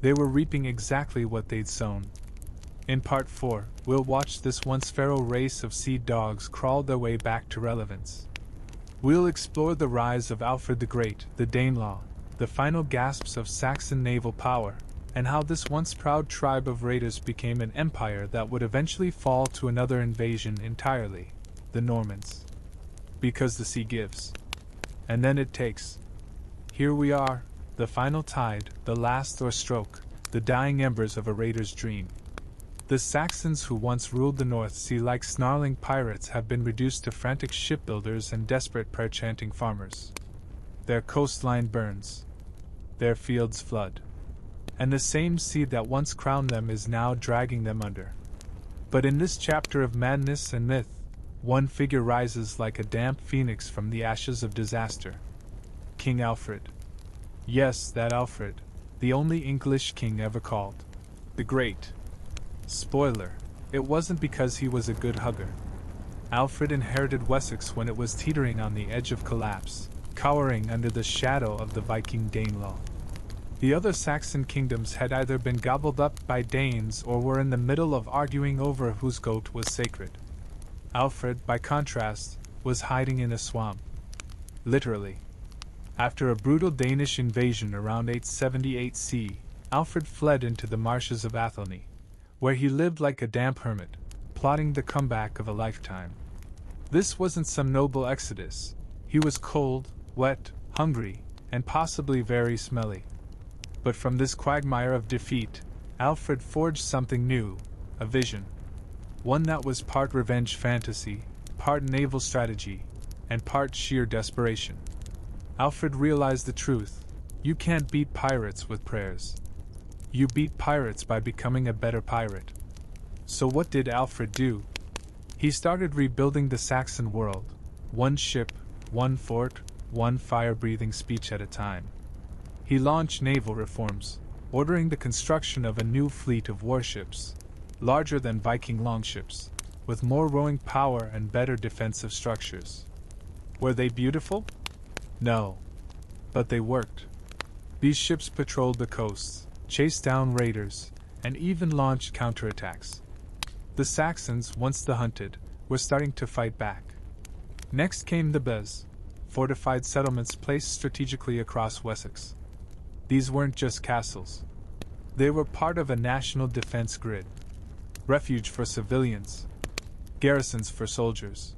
They were reaping exactly what they'd sown. In Part 4, we'll watch this once feral race of sea dogs crawl their way back to relevance. We'll explore the rise of Alfred the Great, the Danelaw, the final gasps of Saxon naval power, and how this once proud tribe of raiders became an empire that would eventually fall to another invasion entirely, the Normans. Because the sea gives. And then it takes. Here we are, the final tide, the last or stroke, the dying embers of a raider's dream. The Saxons who once ruled the North Sea like snarling pirates have been reduced to frantic shipbuilders and desperate prayer-chanting farmers. Their coastline burns. Their fields flood. And the same sea that once crowned them is now dragging them under. But in this chapter of madness and myth, one figure rises like a damp phoenix from the ashes of disaster. King Alfred. Yes, that Alfred, the only English king ever called the Great. Spoiler, it wasn't because he was a good hugger. Alfred inherited Wessex when it was teetering on the edge of collapse, cowering under the shadow of the Viking Danelaw. The other Saxon kingdoms had either been gobbled up by Danes or were in the middle of arguing over whose goat was sacred. Alfred, by contrast, was hiding in a swamp. Literally. After a brutal Danish invasion around 878 CE, Alfred fled into the marshes of Athelney, where he lived like a damp hermit, plotting the comeback of a lifetime. This wasn't some noble exodus. He was cold, wet, hungry, and possibly very smelly. But from this quagmire of defeat, Alfred forged something new, a vision. One that was part revenge fantasy, part naval strategy, and part sheer desperation. Alfred realized the truth. You can't beat pirates with prayers. You beat pirates by becoming a better pirate. So what did Alfred do? He started rebuilding the Saxon world, one ship, one fort, one fire-breathing speech at a time. He launched naval reforms, ordering the construction of a new fleet of warships, larger than Viking longships, with more rowing power and better defensive structures. Were they beautiful? No. But they worked. These ships patrolled the coasts, chased down raiders, and even launched counterattacks. The Saxons, once the hunted, were starting to fight back. Next came the Bez, fortified settlements placed strategically across Wessex. These weren't just castles. They were part of a national defense grid. Refuge for civilians, garrisons for soldiers.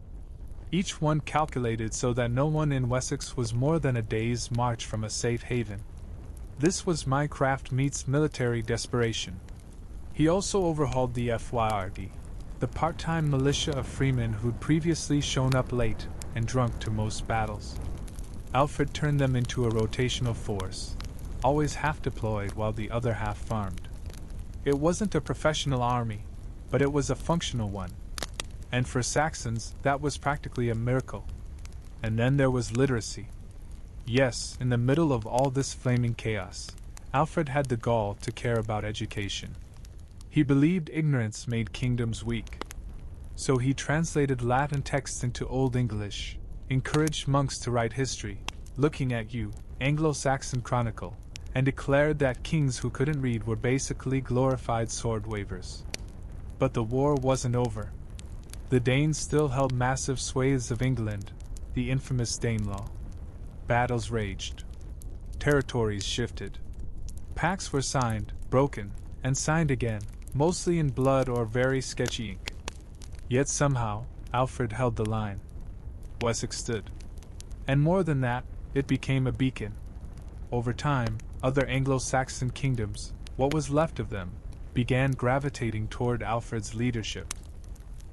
Each one calculated so that no one in Wessex was more than a day's march from a safe haven. This was Minecraft meets military desperation. He also overhauled the FYRD, the part-time militia of freemen who'd previously shown up late and drunk to most battles. Alfred turned them into a rotational force, always half deployed while the other half farmed. It wasn't a professional army, but it was a functional one. And for Saxons, that was practically a miracle. And then there was literacy. Yes, in the middle of all this flaming chaos, Alfred had the gall to care about education. He believed ignorance made kingdoms weak. So he translated Latin texts into Old English, encouraged monks to write history, looking at you, Anglo-Saxon Chronicle, and declared that kings who couldn't read were basically glorified sword wavers. But the war wasn't over. The Danes still held massive swathes of England, the infamous Danelaw. Battles raged. Territories shifted. Pacts were signed, broken, and signed again, mostly in blood or very sketchy ink. Yet somehow, Alfred held the line. Wessex stood. And more than that, it became a beacon. Over time, other Anglo-Saxon kingdoms, what was left of them, began gravitating toward Alfred's leadership.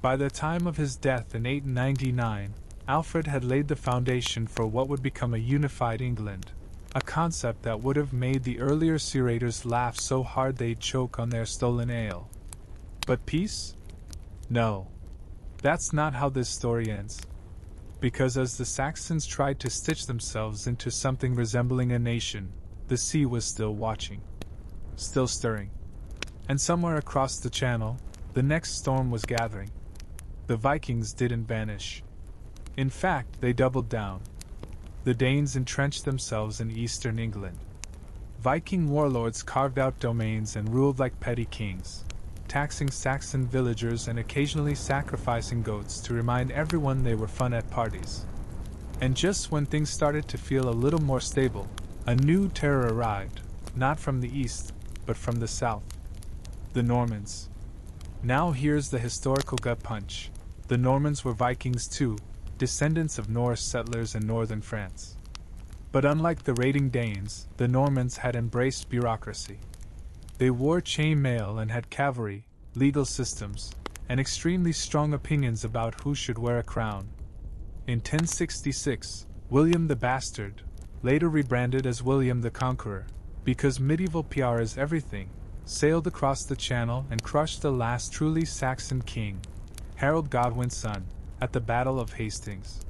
By the time of his death in 899, Alfred had laid the foundation for what would become a unified England, a concept that would have made the earlier sea raiders laugh so hard they'd choke on their stolen ale. But peace? No. That's not how this story ends. Because as the Saxons tried to stitch themselves into something resembling a nation, the sea was still watching. Still stirring. And somewhere across the channel, the next storm was gathering. The Vikings didn't vanish. In fact, they doubled down. The Danes entrenched themselves in eastern England. Viking warlords carved out domains and ruled like petty kings, taxing Saxon villagers and occasionally sacrificing goats to remind everyone they were fun at parties. And just when things started to feel a little more stable, a new terror arrived, not from the east, but from the south. The Normans. Now here's the historical gut punch. The Normans were Vikings too, descendants of Norse settlers in northern France. But unlike the raiding Danes, the Normans had embraced bureaucracy. They wore chainmail and had cavalry, legal systems, and extremely strong opinions about who should wear a crown. In 1066, William the Bastard, later rebranded as William the Conqueror, because medieval PR is everything, sailed across the Channel and crushed the last truly Saxon king, Harold Godwin's son, at the Battle of Hastings.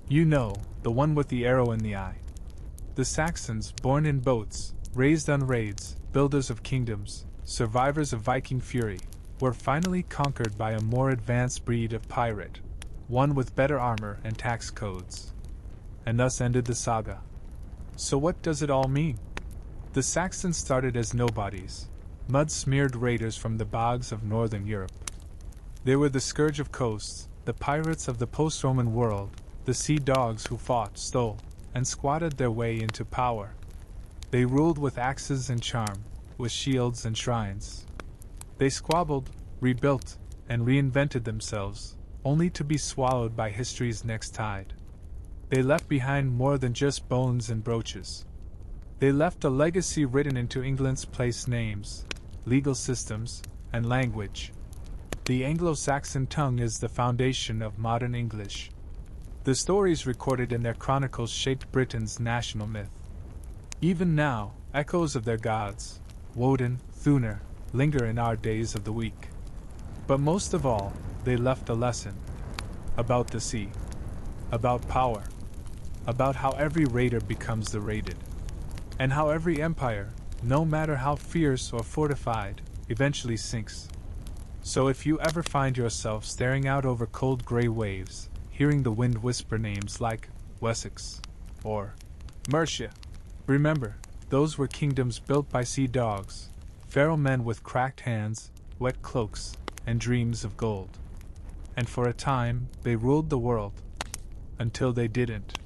You know, the one with the arrow in the eye. The Saxons, born in boats, raised on raids, builders of kingdoms, survivors of Viking fury, were finally conquered by a more advanced breed of pirate, one with better armor and tax codes. And thus ended the saga. So what does it all mean? The Saxons started as nobodies, mud-smeared raiders from the bogs of northern Europe. They were the scourge of coasts, the pirates of the post-Roman world, the sea dogs who fought, stole, and squatted their way into power. They ruled with axes and charm, with shields and shrines. They squabbled, rebuilt, and reinvented themselves, only to be swallowed by history's next tide. They left behind more than just bones and brooches. They left a legacy written into England's place names, legal systems, and language. The Anglo-Saxon tongue is the foundation of modern English. The stories recorded in their chronicles shaped Britain's national myth. Even now, echoes of their gods, Woden, Thunor, linger in our days of the week. But most of all, they left a lesson. About the sea. About power. About how every raider becomes the raided. And how every empire, no matter how fierce or fortified, eventually sinks. So if you ever find yourself staring out over cold gray waves, hearing the wind whisper names like Wessex or Mercia, remember, those were kingdoms built by sea dogs, feral men with cracked hands, wet cloaks, and dreams of gold. And for a time, they ruled the world. Until they didn't.